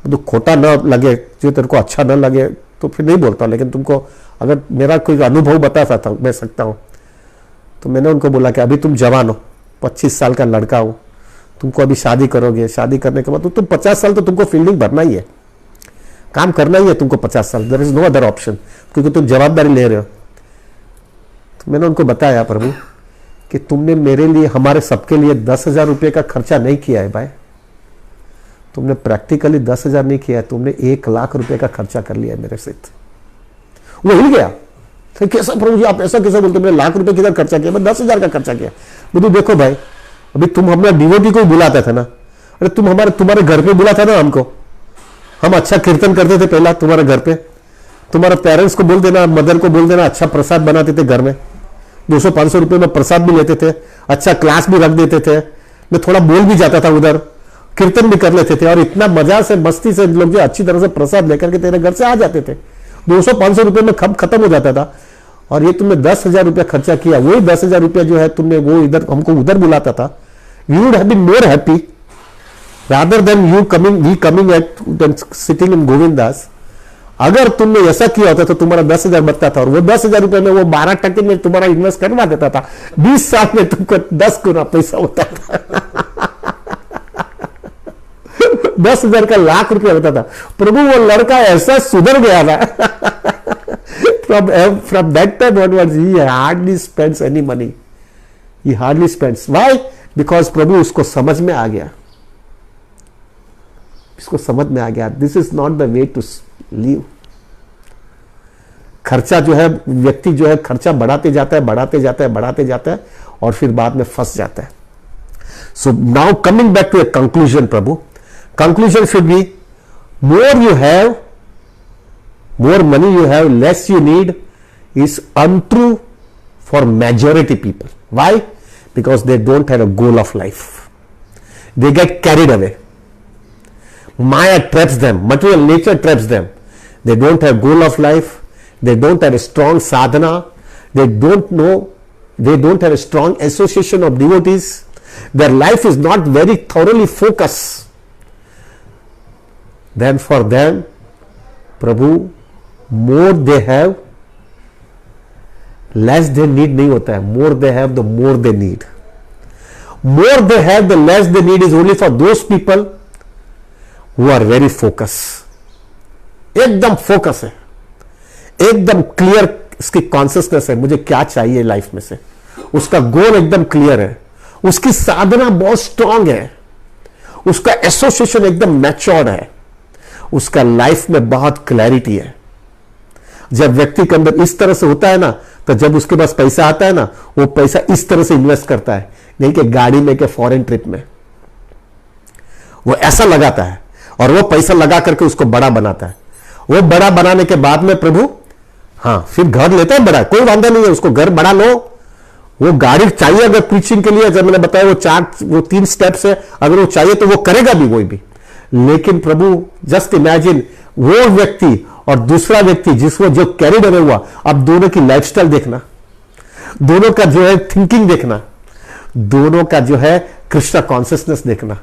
तो खोटा न लगे, जो तेरे को अच्छा न लगे तो फिर नहीं बोलता, लेकिन तुमको अगर मेरा कोई अनुभव बता सकता हूँ तो मैंने उनको बोला कि अभी तुम जवान हो, 25 साल का लड़का हो, तुमको अभी शादी करोगे, शादी करने के बाद तो तुम 50 साल तो तुमको फील्डिंग भरना ही है, काम करना ही है तुमको 50 साल। There is no other option, क्योंकि तुम जवाबदारी ले रहे हो। तो मैंने उनको बताया प्रभु कि तुमने मेरे लिए, हमारे सबके लिए 10,000 रुपये का खर्चा नहीं किया है भाई, तुमने प्रैक्टिकली 10,000 नहीं किया है, तुमने 1 लाख रुपए का खर्चा कर लिया है मेरे से। वो हिल गया, तो कैसा प्रभु जी आप ऐसा कैसा बोलते? मैंने लाख रुपए किधर खर्चा किया? मैं 10,000 का खर्चा किया। बोलू देखो भाई, अभी तुम हमारा डिवोटी को बुलाते थे ना, अरे तुम्हारे घर पे बुला था ना हमको, हम अच्छा कीर्तन करते थे पहला तुम्हारे घर पे, तुम्हारे पेरेंट्स को बोल देना, मदर को बोल देना, अच्छा प्रसाद बनाते थे घर में, 200-500 रुपए में प्रसाद भी लेते थे, अच्छा क्लास भी रख देते थे, मैं थोड़ा बोल भी जाता था उधर, कीर्तन भी कर लेते थे, और इतना मजा से मस्ती से लोग जो अच्छी तरह से प्रसाद लेकर के तेरे घर से आ जाते थे, 200-500 रुपए में खत्म हो जाता था। और ये तुमने 10,000 रुपया खर्चा किया, वही 10,000 रुपया जो है तुमने वो इधर हमको उधर बुलाता था, we would have been more happy rather than you coming at sitting in Govinda's. अगर तुमने ऐसा किया होता तो तुम्हारा 10,000 बचता था, और वो 10,000 रुपए में वो 12% में तुम्हारा इन्वेस्ट करवा देता था, 20 साल में तुमको 10 गुना पैसा होता था 10,000 का लाख रुपया होता था। प्रभु वो लड़का ऐसा सुधर गया था from that time onwards he hardly spends any money, he hardly spends. Why? Because प्रभु उसको समझ में आ गया, इसको समझ में आ गया, this is not the way to leave. खर्चा जो है, व्यक्ति जो है खर्चा बढ़ाते जाता है, बढ़ाते जाता है, बढ़ाते जाता है, और फिर बाद में फंस जाता है। So now coming back to a conclusion प्रभु, conclusion should be more you have, more money you have, less you need is untrue for majority people. Why? Because they don't have a goal of life. They get carried away. Maya traps them, material nature traps them. They don't have goal of life. They don't have a strong sadhana. They don't know, they don't have a strong association of devotees. Their life is not very thoroughly focused. Then for them, Prabhu, more they have, less they need नहीं होता है, more they have, the more they need. More they have, the less they need is only for those people who are very focused. एकदम focus है, एकदम clear इसकी consciousness है, मुझे क्या चाहिए लाइफ में से, उसका गोल एकदम क्लियर है, उसकी साधना बहुत स्ट्रांग है, उसका एसोसिएशन एकदम मैच्योर्ड है, उसका लाइफ में बहुत क्लैरिटी है। जब व्यक्ति के अंदर इस तरह से होता है ना, तो जब उसके पास पैसा आता है ना, वो पैसा इस तरह से इन्वेस्ट करता है, नहीं कि गाड़ी में के फॉरेन ट्रिप में, वो ऐसा लगाता है और वो पैसा लगा करके उसको बड़ा बनाता है। वो बड़ा बनाने के बाद में प्रभु, हाँ, फिर घर लेता है बड़ा, कोई वांधा नहीं है, उसको घर बड़ा लो, वो गाड़ी चाहिए अगर प्रीचिंग के लिए, जब मैंने बताया वो 3 स्टेप्स है, अगर वो चाहिए तो वो करेगा भी, कोई भी। लेकिन प्रभु जस्ट इमेजिन वो व्यक्ति और दूसरा व्यक्ति जिसको जो कैरिड अवे हुआ, अब दोनों की लाइफस्टाइल देखना, दोनों का जो है थिंकिंग देखना, दोनों का जो है कृष्णा कॉन्शियसनेस देखना।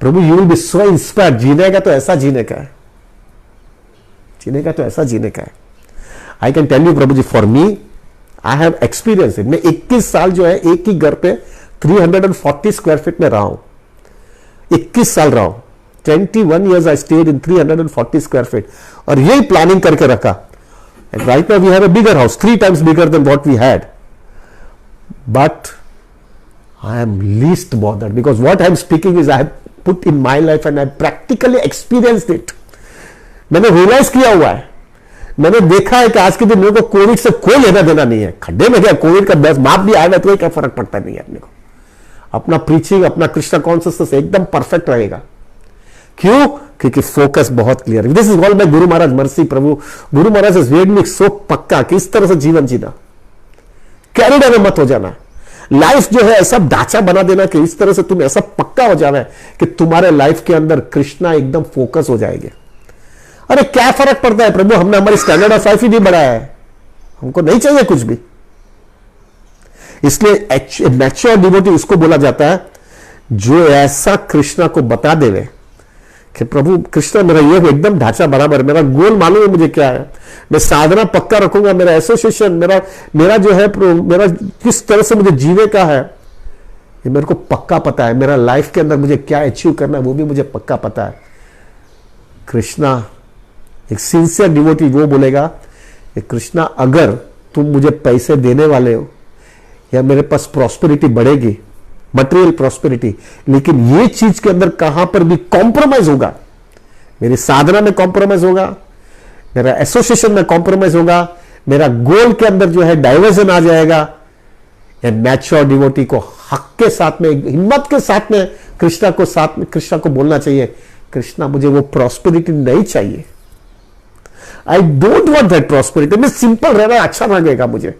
Prabhu you will be so inspired. जीने का तो ऐसा जीने का है, जीने का तो ऐसा जीने का है। आई कैन टेल यू प्रभु जी, for me I have experience it. मैं 21 साल जो है एक ही घर पे 340 स्क्वायर फीट में रहा हूं, 21 साल रहा हूं। 21 years I stayed in 340 square feet, और यही प्लानिंग करके रखा। Right now we have a bigger house, 3 times bigger than what we had, but I am least bothered because what I am speaking is I have put in my life and I practically experienced it. मैंने realise किया हुआ है, मैंने देखा है कि आज के दिन मेरे को कोविड से कोई लेना देना नहीं है। खड्डे में गया, कोविड का बस माप भी आएगा तो क्या फर्क पड़ता नहीं है अपने को। अपना प्रीचिंग, अपना कृष्णा कॉन्शियसनेस एकदम परफेक्ट रहेगा। क्यों? क्योंकि फोकस बहुत क्लियर है। This is all bye Guru Maharaj mercy. Prabhu Guru Maharaj is made me सो पक्का कि इस तरह से जीवन जीना, कैरिड अवे मत हो जाना। लाइफ जो है ऐसा ढांचा बना देना कि इस तरह से तुम ऐसा पक्का हो जाना कि तुम्हारे लाइफ के अंदर कृष्णा एकदम फोकस हो जाएंगे। अरे क्या फर्क पड़ता है प्रभु, हमने हमारी स्टैंडर्ड ऑफ लाइफ ही नहीं बढ़ाया है, हमको नहीं चाहिए कुछ भी। इसलिए मैच्योर डिवोटी उसको बोला जाता है जो ऐसा कृष्णा को बता देवे कि प्रभु कृष्णा मेरा ये एकदम ढांचा बराबर, मेरा गोल मालूम है मुझे क्या है, मैं साधना पक्का रखूंगा, मेरा एसोसिएशन, मेरा जो है मेरा किस तरह से मुझे जीने का है ये मेरे को पक्का पता है, मेरा लाइफ के अंदर मुझे क्या अचीव करना है वो भी मुझे पक्का पता है। कृष्णा एक सिंसियर डिवोटी वो बोलेगा कि कृष्णा अगर तुम मुझे पैसे देने वाले हो या मेरे पास प्रॉस्पेरिटी बढ़ेगी, मटेरियल प्रॉस्पेरिटी, लेकिन ये चीज के अंदर कहां पर भी कॉम्प्रोमाइज होगा, मेरी साधना में कॉम्प्रोमाइज होगा, मेरा एसोसिएशन में कॉम्प्रोमाइज होगा, मेरा गोल के अंदर जो है डाइवर्जन आ जाएगा, ये मैच्योर डिवोटी को हक के साथ में, हिम्मत के साथ में कृष्णा को बोलना चाहिए, कृष्णा मुझे वो प्रॉस्पेरिटी नहीं चाहिए, I don't want that prosperity. मैं सिंपल रहना अच्छा लगेगा मुझे,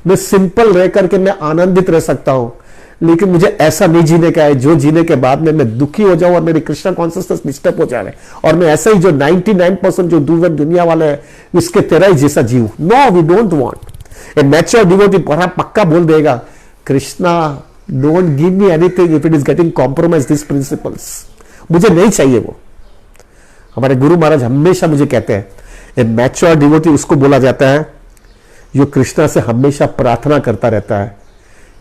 मैं सिंपल रह करके मैं आनंदित रह सकता हूं, लेकिन मुझे ऐसा नहीं जीने का है जो जीने के बाद में मैं दुखी हो जाऊं और मेरी कृष्णा कॉन्शियसनेस डिस्टर्ब हो जाए और मैं ऐसा ही जो 99% जो दुनिया वाले हैं उसके तेरा ही जैसा जीव। No, we don't want. A mature devotee बड़ा पक्का बोल देगा, Krishna don't give me anything if it is getting compromise this principles, मुझे नहीं चाहिए वो। हमारे गुरु महाराज हमेशा मुझे कहते हैं ए मैच्योर डिवोटी उसको बोला जाता है जो कृष्णा से हमेशा प्रार्थना करता रहता है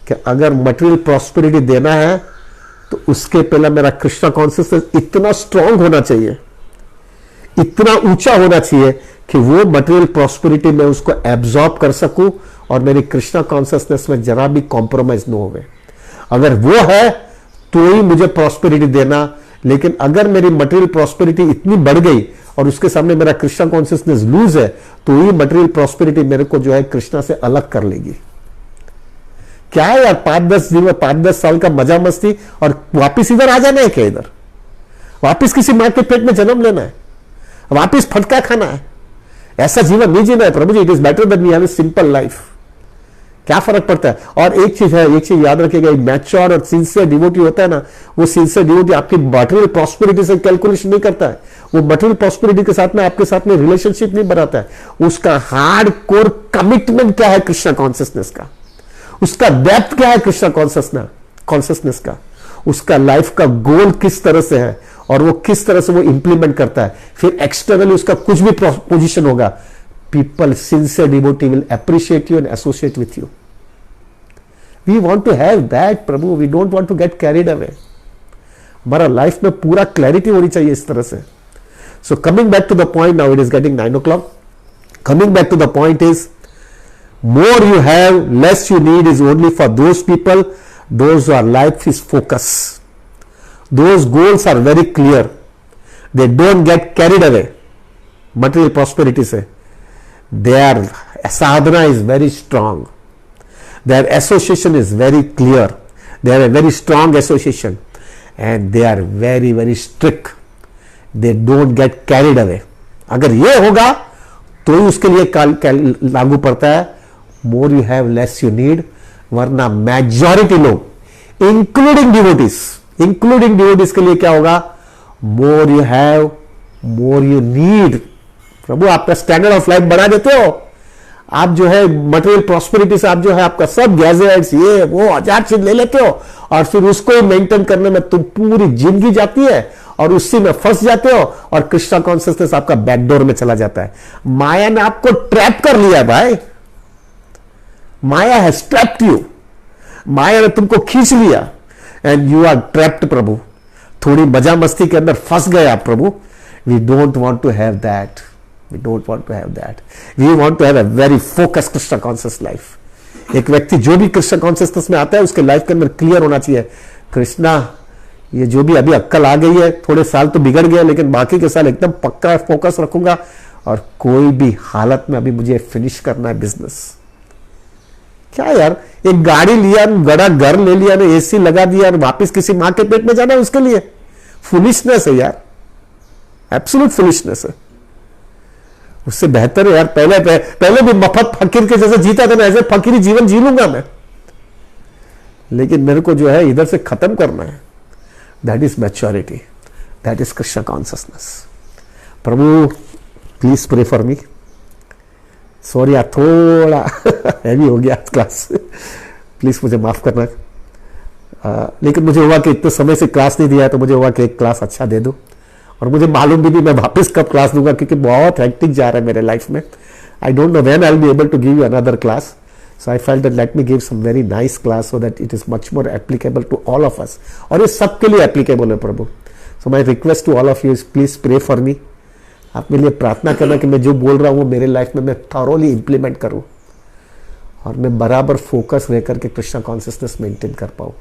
कि अगर मटेरियल प्रॉस्पेरिटी देना है तो उसके पहले मेरा कृष्णा कॉन्शियसनेस इतना स्ट्रांग होना चाहिए, इतना ऊंचा होना चाहिए कि वो मटेरियल प्रॉस्पेरिटी में उसको एब्जॉर्ब कर सकूं और मेरी कृष्णा कॉन्शियसनेस में जरा भी कॉम्प्रोमाइज न होवे। अगर वो है तो ही मुझे प्रॉस्पेरिटी देना, लेकिन अगर मेरी मटेरियल प्रॉस्पेरिटी इतनी बढ़ गई और उसके सामने मेरा कृष्णा कॉन्शियसनेस लूज है, तो ये मटेरियल प्रॉस्पेरिटी मेरे को जो है कृष्णा से अलग कर लेगी। क्या है यार, 5-10 साल का मजा मस्ती और वापिस इधर आ जाना है क्या? इधर वापिस किसी मां के पेट में जन्म लेना है, वापिस फटका खाना है? ऐसा जीवन नहीं जीना है प्रभु ji. It is better than we have a simple life. क्या फर्क पड़ता है? और एक चीज याद रखिएगा, मैच्योर और सिंसियर डिवोटी होता है ना, वो सिंसियर डिवोटी आपकी मटेरियल प्रॉस्पेरिटी से कैलकुलेशन नहीं करता है, वो मटेरियल प्रॉस्पेरिटी के साथ में आपके साथ में रिलेशनशिप नहीं बनाता है। उसका हार्ड कोर कमिटमेंट क्या है कृष्णा कॉन्शियसनेस का, उसका डेप्थ क्या है कृष्णा कॉन्शियसनेस का, उसका लाइफ का गोल किस तरह से है और वो किस तरह से वो इंप्लीमेंट करता है। फिर एक्सटर्नली उसका कुछ भी पोजीशन होगा, people sincere devotee will appreciate you and associate with you. We want to have that प्रभु, we don't want to get carried away. हमारा लाइफ में पूरा क्लैरिटी होनी चाहिए इस तरह से। So coming back to the point, now it is getting 9 o'clock. Coming back to the point is, more you have, less you need is only for those people, those who are life is focus. Those goals are very clear. They don't get carried away. Material prosperity से. Their sadhana is very strong. Their association is very clear. They have a very strong association. And they are very, very strict. They don't get carried away. अगर ये होगा तो ही उसके लिए लागू पड़ता है, more you have less you need. वरना मेजॉरिटी लोग इंक्लूडिंग डिवोटीज के लिए क्या होगा, more you have more you need. Prabhu आपका स्टैंडर्ड ऑफ लाइफ बढ़ा देते हो, आप जो है मटेरियल प्रॉस्पेरिटी से आप जो है आपका सब गैजेट्स ये वो 1000 चीज ले लेते हो और फिर उसको ही मेंटेन करने में तुम पूरी जिंदगी जाती है और उसी में फंस जाते हो और कृष्णा कॉन्शियसनेस आपका बैकडोर में चला जाता है। माया ने आपको ट्रैप कर लिया भाई, Maya has trapped you, Maya ने तुमको खींच लिया and you are trapped Prabhu. थोड़ी मजा मस्ती के अंदर फंस गए आप Prabhu. We don't want to have that, we don't want to have that. We want to have a very focus Krishna conscious life. एक व्यक्ति जो भी कृष्णा कॉन्शियसनेस में आता है उसके लाइफ के अंदर क्लियर होना चाहिए, कृष्णा ये जो भी अभी अक्कल आ गई है, थोड़े साल तो बिगड़ गए लेकिन बाकी के साल एकदम पक्का फोकस रखूंगा और कोई भी हालत में अभी मुझे फिनिश करना है बिजनेस। क्या यार, एक गाड़ी लिया, बड़ा घर ले लिया, एसी लगा दिया और वापस किसी मां के पेट में जाना है उसके लिए? फुलिशनेस है यार, एब्सोल्यूट फुलिशनेस है। उससे बेहतर है यार पहले भी मफत फकीर के जैसे जीता था ना, ऐसे फकीरी जीवन जी लूंगा मैं, लेकिन मेरे को जो है इधर से खत्म करना है। That is maturity, that is Krishna consciousness. प्रभु please pray for me. Sorry यार थोड़ा हैवी हो गया आज क्लास, प्लीज मुझे माफ करना। लेकिन मुझे हुआ कि इतने समय से क्लास नहीं दिया है तो मुझे हुआ कि एक क्लास अच्छा दे दो, और मुझे मालूम भी नहीं मैं वापस कब क्लास दूंगा क्योंकि बहुत हेक्टिक जा रहा है मेरे लाइफ में। I don't know when I will be able to give you another class, so I felt that let me give some very nice class so that it is much more applicable to all of us, और ये सबके लिए applicable है प्रभु। so my request to all of you is please pray for me। आप मेरे लिए प्रार्थना करना कि मैं जो बोल रहा हूँ मेरे लाइफ में मैं thoroughly implement करूँ और मैं बराबर फोकस रह करके कृष्णा कॉन्शियसनेस मेंटेन कर पाऊँ।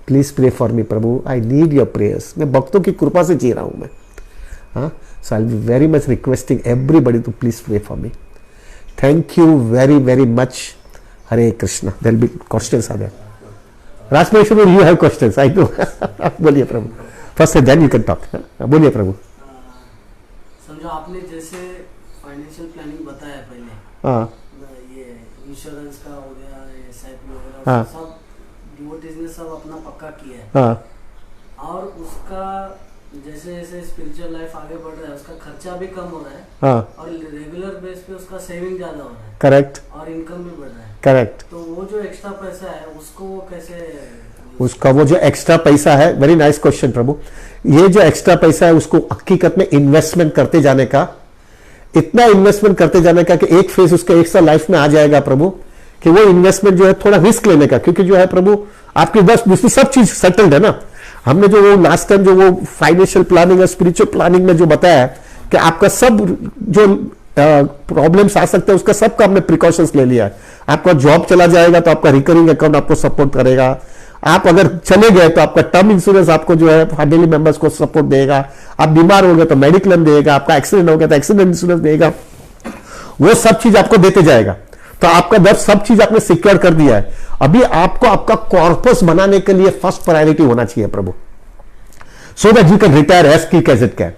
प्लीज प्रे फॉर मी प्रभु, आई नीड योर प्रेयर्स। मैं भक्तों की कृपा से जी रहा हूँ मैं, हाँ। So I will be very much requesting everybody to please pray for me. Thank you very very much. Hare Krishna. There will be questions are there. Rajmeshwar you have questions I know. बोलिए प्रभु first then you can talk. बोलिए प्रभु। समझो आपने जैसे financial planning बताया पहले, हाँ ये इंश्योरेंस का हो गया, एसआईपी वगैरह, हाँ, सब डिवोटीज ने सब अपना पक्का किया है, हाँ, और उसका जैसे जैसे स्पिरिचुअल लाइफ आगे बढ़ रहा है उसका खर्चा भी कम हो रहा है, हाँ, और रेगुलर बेस पे उसका सेविंग ज्यादा हो रहा है, करेक्ट, और इनकम भी बढ़ रहा है, करेक्ट। तो वो जो एक्स्ट्रा पैसा है उसको वो कैसे, उसका वो जो एक्स्ट्रा पैसा है, वेरी नाइस क्वेश्चन प्रभु। ये जो एक्स्ट्रा पैसा है उसको हकीकत में इन्वेस्टमेंट करते जाने का, इतना इन्वेस्टमेंट करते जाने का कि एक फेज उसका एक साल लाइफ में आ जाएगा प्रभु, कि वो इन्वेस्टमेंट जो है थोड़ा रिस्क लेने का, क्योंकि जो है प्रभु आपकी बस दूसरी सब चीज सेटल्ड है ना। हमने जो वो लास्ट टाइम जो वो फाइनेंशियल प्लानिंग और स्पिरिचुअल प्लानिंग में जो बताया है कि आपका सब जो प्रॉब्लम्स आ सकते हैं उसका सबका हमने प्रिकॉशंस ले लिया है। आपका जॉब चला जाएगा तो आपका रिकरिंग अकाउंट आपको सपोर्ट करेगा, आप अगर चले गए तो आपका टर्म इंश्योरेंस आपको जो है फैमिली मेंबर्स को सपोर्ट देगा, आप बीमार हो गए तो मेडिक्लेम देगा, आपका एक्सीडेंट हो गया तो एक्सीडेंट इंश्योरेंस देगा, वो सब चीज आपको देते जाएगा। तो आपका दर सब चीज आपने सिक्योर कर दिया है। अभी आपको आपका कॉर्पस बनाने के लिए फर्स्ट प्रायोरिटी होना चाहिए प्रभु, so that you can retire as quick as it can.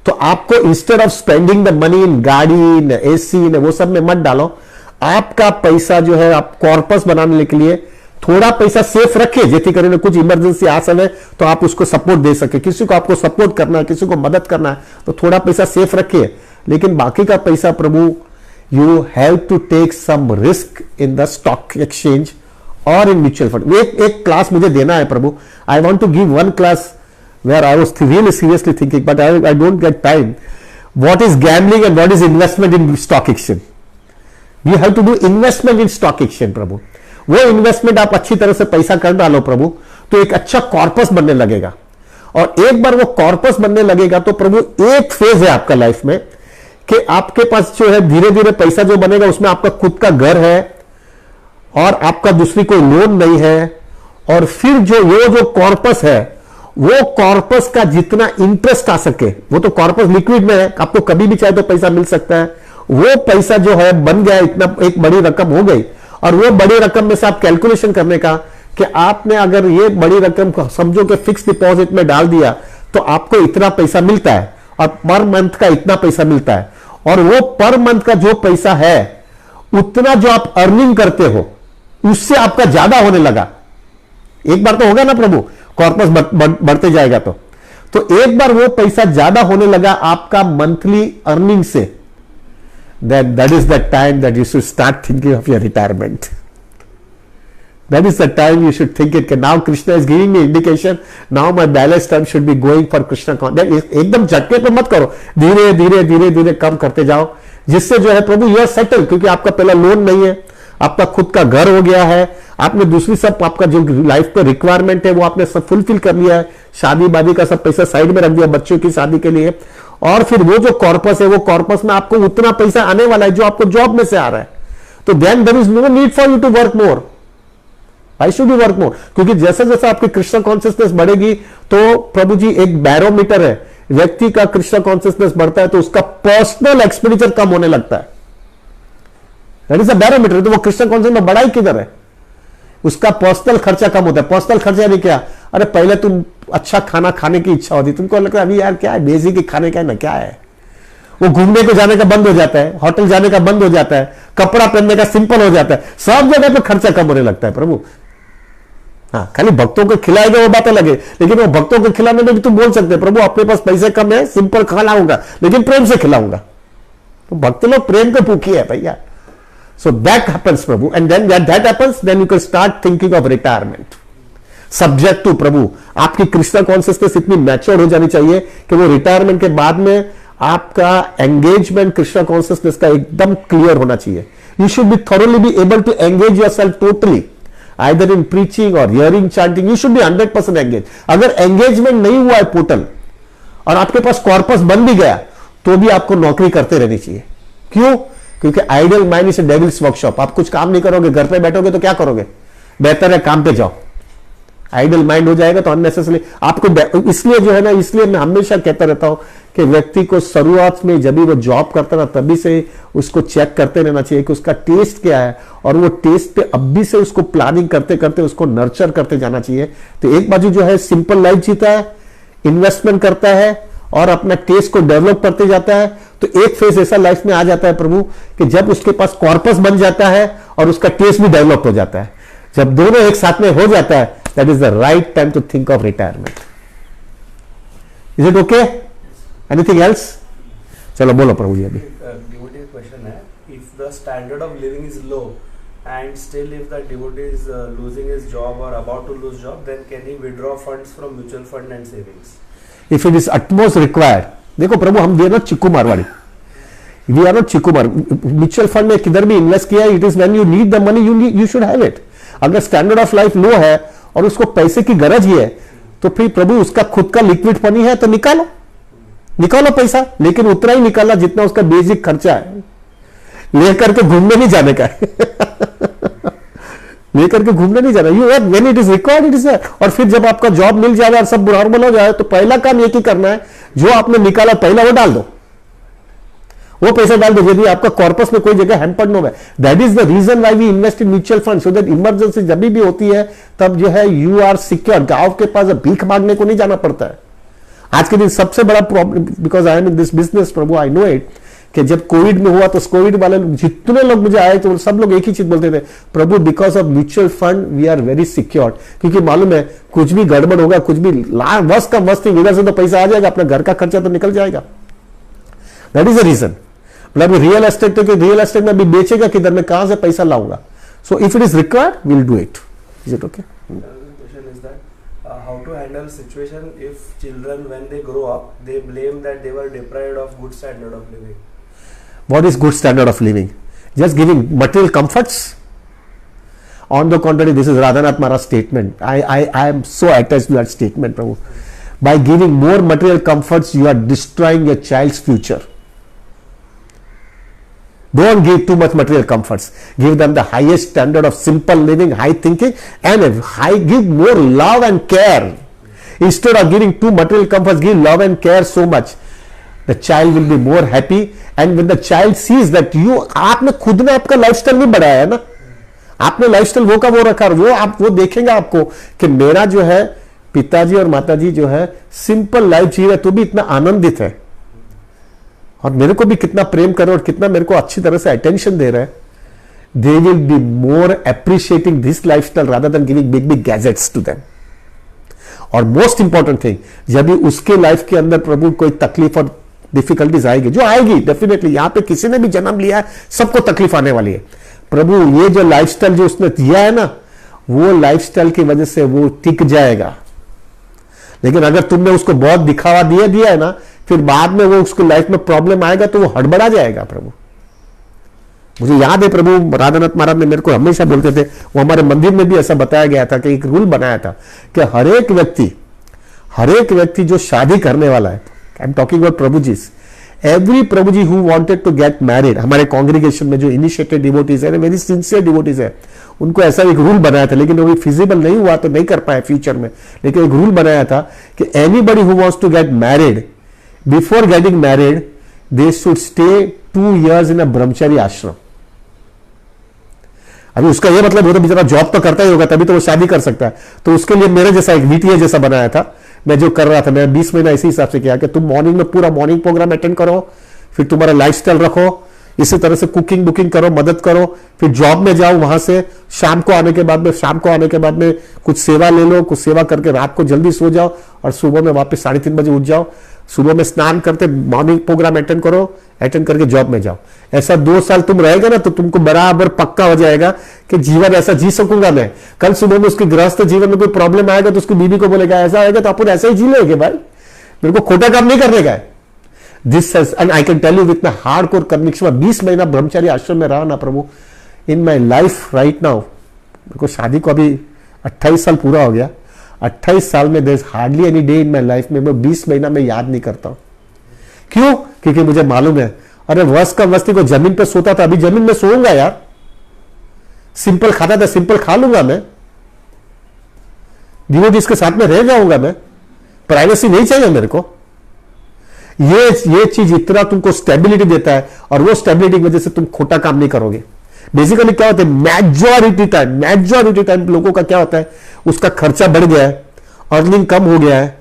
तो आपको instead of spending the money in गाड़ी, इन एसी, इन वो सब में मत डालो। आपका पैसा जो है आप कॉर्पस बनाने के लिए थोड़ा पैसा सेफ रखिए, जेती કરીને कुछ इमरजेंसी आ सके तो आप उसको सपोर्ट दे सके। किसी को आपको सपोर्ट करना है, किसी को मदद करना है, तो थोड़ा पैसा सेफ रखिए। लेकिन बाकी का पैसा प्रभु, you have to take some risk in the stock exchange और इन म्यूचुअल फंड। एक क्लास मुझे देना है प्रभु। I want to give one class where I was really seriously thinking, but I don't get time. What is gambling and what is investment in stock exchange? You have to do investment in stock exchange प्रभु। वो investment आप अच्छी तरह से पैसा कर डालो प्रभु, तो एक अच्छा कॉर्पस बनने लगेगा। और एक बार वो कॉर्पस बनने लगेगा तो प्रभु एक फेज है आपका लाइफ में कि आपके पास जो है धीरे धीरे पैसा जो बनेगा उसमें आपका खुद का घर है और आपका दूसरी कोई लोन नहीं है। और फिर जो कॉर्पस है, वो कॉर्पस का जितना इंटरेस्ट आ सके, वो तो कॉर्पस लिक्विड में है, आपको कभी भी चाहे तो पैसा मिल सकता है। वो पैसा जो है बन गया, इतना एक बड़ी रकम हो गई। और वो बड़ी रकम में से आप कैलकुलेशन करने का कि आपने अगर ये बड़ी रकम को समझो कि फिक्स डिपॉजिट में डाल दिया तो आपको इतना पैसा मिलता है और पर मंथ का इतना पैसा मिलता है। और वो पर मंथ का जो पैसा है उतना जो आप अर्निंग करते हो उससे आपका ज्यादा होने लगा। एक बार तो होगा ना प्रभु, कॉर्पस बढ़ते जाएगा तो एक बार वो पैसा ज्यादा होने लगा आपका मंथली अर्निंग से, that is the time that you should start thinking of your retirement. That is the time you should think it, now Krishna is giving me indication, now my balance time should be going for Krishna concept. एकदम झटके पे मत करो, धीरे धीरे धीरे धीरे कम करते जाओ, जिससे जो है प्रभु यू आर सेटल, क्योंकि आपका पहला लोन नहीं है, आपका खुद का घर हो गया है, आपने दूसरी सब आपका जो लाइफ पे रिक्वायरमेंट है वो आपने सब फुलफिल कर लिया है, शादी बादी का सब पैसा साइड में रख दिया बच्चों की शादी के लिए। और फिर वो जो कॉर्पस है, वो कॉर्पस में आपको उतना पैसा आने वाला है जो आपको जॉब में से आ रहा है। तो then there is no need for you to work more. Why should you work more? क्योंकि जैसे जैसे आपकी कृष्ण कॉन्शियसनेस बढ़ेगी तो प्रभु जी एक बैरोमीटर है, व्यक्ति का कृष्ण कॉन्शियसनेस बढ़ता है तो उसका पर्सनल एक्सपेंडिचर कम होने लगता है। That is a barometer. तो वो कृष्ण कॉन्शियसनेस में बढ़ाई किधर है? उसका पर्सनल खर्चा कम होता है। पर्सनल खर्चा नहीं क्या, अरे पहले तुम अच्छा खाना खाने की इच्छा होती, तुमको लगता है अभी यार क्या है, बेसिक खाने का है ना, क्या है, वो घूमने को जाने का बंद हो जाता है, होटल जाने का बंद हो जाता है, कपड़ा पहनने का सिंपल हो जाता है, सब जगह पे खर्चा कम होने लगता है प्रभु। हाँ, खाली भक्तों को खिलाएगा वो बात अलग है, लेकिन वो भक्तों को खिलाने में भी तुम बोल सकते प्रभु अपने पास पैसे कम है, सिंपल खिलाऊंगा लेकिन प्रेम से खिलाऊंगा। तो भक्त लोग प्रेम के भूखी है भैया। So that happens Prabhu, and then that happens, then you can start thinking of retirement. Subject to प्रभु, आपकी कृष्णा कॉन्शियसनेस इतनी मैच्योर हो जानी चाहिए कि वो रिटायरमेंट के बाद में आपका एंगेजमेंट कृष्णा कॉन्शियसनेस का एकदम क्लियर होना चाहिए। You should be thoroughly be able to engage yourself totally, either in preaching or hearing, chanting. You should be 100% engaged. अगर एंगेजमेंट नहीं हुआ है टोटल और आपके पास कॉर्पस बन भी गया तो भी आपको नौकरी करते रहनी चाहिए। क्यों? क्योंकि ideal mind is devils workshop. आप कुछ काम नहीं करोगे, घर पे बैठोगे तो क्या करोगे? बेहतर है काम पे जाओ। आइडियल माइंड हो जाएगा तो अननेसेसरी आपको, इसलिए जो है ना, इसलिए मैं हमेशा कहता रहता हूं कि व्यक्ति को शुरुआत में जब भी वो जॉब करता ना तभी से उसको चेक करते रहना चाहिए कि उसका टेस्ट क्या है, और वो टेस्ट पे अभी से उसको प्लानिंग करते करते उसको नर्चर करते जाना चाहिए। तो एक बाजू जो है सिंपल लाइफ जीता है, इन्वेस्टमेंट करता है और अपना टेस्ट को डेवलप करते जाता है, तो एक फेज ऐसा लाइफ में आ जाता है प्रभु कि जब उसके पास कॉर्पस बन जाता है और उसका टेस्ट भी डेवलप हो जाता है। जब दोनों एक साथ में हो जाता है, that is the right time to think of retirement. Is it okay? Anything else? चलो बोलो प्रभु जी। अभी devotee question है, if the standard of living is low and still if the devotee is losing his job or about to lose job, then can he withdraw funds from mutual fund and savings? If it is utmost required. देखो प्रभु, हम we are not चिक्कू Marwari, we are not चिक्कू मार। Mutual fund में किधर भी invest किया, it is when you need the money you should have it. अगर स्टैंडर्ड ऑफ लाइफ लो है और उसको पैसे की गरज ही है तो फिर प्रभु उसका खुद का लिक्विड मनी है तो निकालो पैसा, लेकिन उतना ही निकालना जितना उसका बेसिक खर्चा है, लेकर के घूमने नहीं जाने का लेकर के घूमने नहीं जाना। You when it is required it is there. और फिर जब आपका जॉब मिल जाएगा और सब नॉर्मल हो जाए तो पहला काम ये करना है, जो आपने निकाला पहला वो डाल दो, वो पैसा डाल दो, यदि आपका कॉर्पस में कोई जगह हैम्पर्ड न हो। That is the reason why we invest in mutual fund, so that emergency जब भी होती है तब जो है यू आर सिक्योर। गांव के पास भीख मांगने को नहीं जाना पड़ता है। आज के दिन सबसे बड़ा problem, because I am in this business Prabhu, I know it, कि जब कोविड में हुआ तो कोविड वाले जितने लोग मुझे आए तो सब लोग एक ही चीज बोलते थे, प्रभु because of mutual fund we are very secure. क्योंकि मालूम है कुछ भी गड़बड़ होगा, कुछ भी वर्स्ट का वर्स्ट थिंग, इधर से तो पैसा आ जाएगा, अपना घर का खर्चा तो निकल जाएगा। That is the reason. मतलब रियल एस्टेट, तो रियल एस्टेट में अभी बेचेगा किधर, मैं कहां से पैसा लाऊंगा। So if it is required will do it. Is it okay? How to handle situation if children when they grow up they blame that they were deprived of good standard of living? What is good standard of living? Just giving material comforts? On the contrary, this is Radhanath Maharaj's statement. I am so attached to that statement, Prabhu. By giving more material comforts, you are destroying your child's future. Don't give too much material comforts. Give them the highest standard of simple living, high thinking, and give more love and care. Instead of giving too material comforts, give love and care so much. The child will be more happy, and when the child sees that आपने खुद ने आपका lifestyle नहीं बढ़ाया है ना, आपने lifestyle वो का वो रखा, वो देखेगा आपको कि मेरा जो है पिताजी और माताजी जो है सिंपल लाइफ जी रहे तो भी इतना आनंदित है, और मेरे को भी कितना प्रेम कर रहे और कितना मेरे को अच्छी तरह से अटेंशन दे रहे हैं। They will be more appreciating this lifestyle rather than giving big big gadgets to them. और मोस्ट इंपॉर्टेंट थिंग, जब भी उसके लाइफ के अंदर प्रभु कोई तकलीफ और डिफिकल्टीज आएगी, जो आएगी डेफिनेटली, यहां पे किसी ने भी जन्म लिया है सबको तकलीफ आने वाली है। प्रभु ये जो लाइफस्टाइल जो उसने दिया है ना, वो लाइफस्टाइल की वजह से वो टिक जाएगा। लेकिन अगर तुमने उसको बहुत दिखावा दिया है ना, फिर बाद में वो उसको लाइफ में प्रॉब्लम आएगा तो वो हड़बड़ा जाएगा। प्रभु मुझे याद है प्रभु राधानाथ महाराज ने मेरे को हमेशा बोलते थे, वो हमारे मंदिर में भी ऐसा बताया गया था कि एक रूल बनाया था कि हर एक व्यक्ति जो शादी करने वाला है, I am talking about Prabhu ji, every Prabhu ji who wanted to get married, हमारे कांग्रीगेशन में जो इनिशिएटेड डिवोटीज है, वेरी सिंसियर डिवोटीज है, उनको ऐसा एक रूल बनाया था, लेकिन वो फिजिबल नहीं हुआ तो नहीं कर पाए फ्यूचर में। लेकिन एक रूल बनाया था कि anybody who wants to get married, before getting married they should stay 2 years in a brahmachari ashram. अभी उसका ये मतलब, वो तो बेचारा जॉब तो करता ही होगा तभी तो वो शादी कर सकता है। तो उसके लिए मेरे जैसा एक VTA जैसा बनाया था, मैं जो कर रहा था, मैं 20 महीना इसी हिसाब से किया कि तुम मॉर्निंग में पूरा मॉर्निंग प्रोग्राम अटेंड करो, फिर तुम्हारा लाइफस्टाइल रखो, इसी तरह से कुकिंग बुकिंग करो, मदद करो, फिर जॉब में जाओ, वहां से शाम को आने के बाद में कुछ सेवा ले लो, कुछ सेवा करके रात को जल्दी सो जाओ और सुबह में वापस 3:30 बजे उठ जाओ, सुबह में स्नान करते मॉर्निंग प्रोग्राम अटेंड करो, अटेंड करके जॉब में जाओ। ऐसा 2 साल तुम रहेगा ना तो तुमको बराबर पक्का हो जाएगा कि जीवन ऐसा जी सकूंगा मैं। कल सुबह में उसके गृहस्थ जीवन में कोई प्रॉब्लम आएगा तो उसकी बीवी को बोलेगा ऐसा आएगा तो अपन ऐसे ही जी लेंगे भाई, मेरे को खोटा काम नहीं करने का है। This and I can tell you with my hardcore conviction, 20 महीना ब्रह्मचारी आश्रम में रहा ना प्रभु, in my life right now, मेरे को शादी को अभी 28 साल पूरा हो गया, 28 साल में there is hardly any day in my life में मैं 20 महीना में याद नहीं करता हूं। क्यों? क्योंकि मुझे मालूम है, अरे वर्ष का वस्ती को जमीन पे सोता था, अभी जमीन में सोऊंगा यार, सिंपल खाता था सिंपल खा लूंगा मैं, डिवोटीज के साथ में रह जाऊंगा मैं, प्राइवेसी नहीं चाहिए मेरे को। ये चीज इतना तुमको स्टेबिलिटी देता है, और वो स्टेबिलिटी की वजह से तुम खोटा काम नहीं करोगे। बेसिकली क्या होता है, मेजॉरिटी टाइम लोगों का क्या होता है, उसका खर्चा बढ़ गया है, अर्निंग कम हो गया है,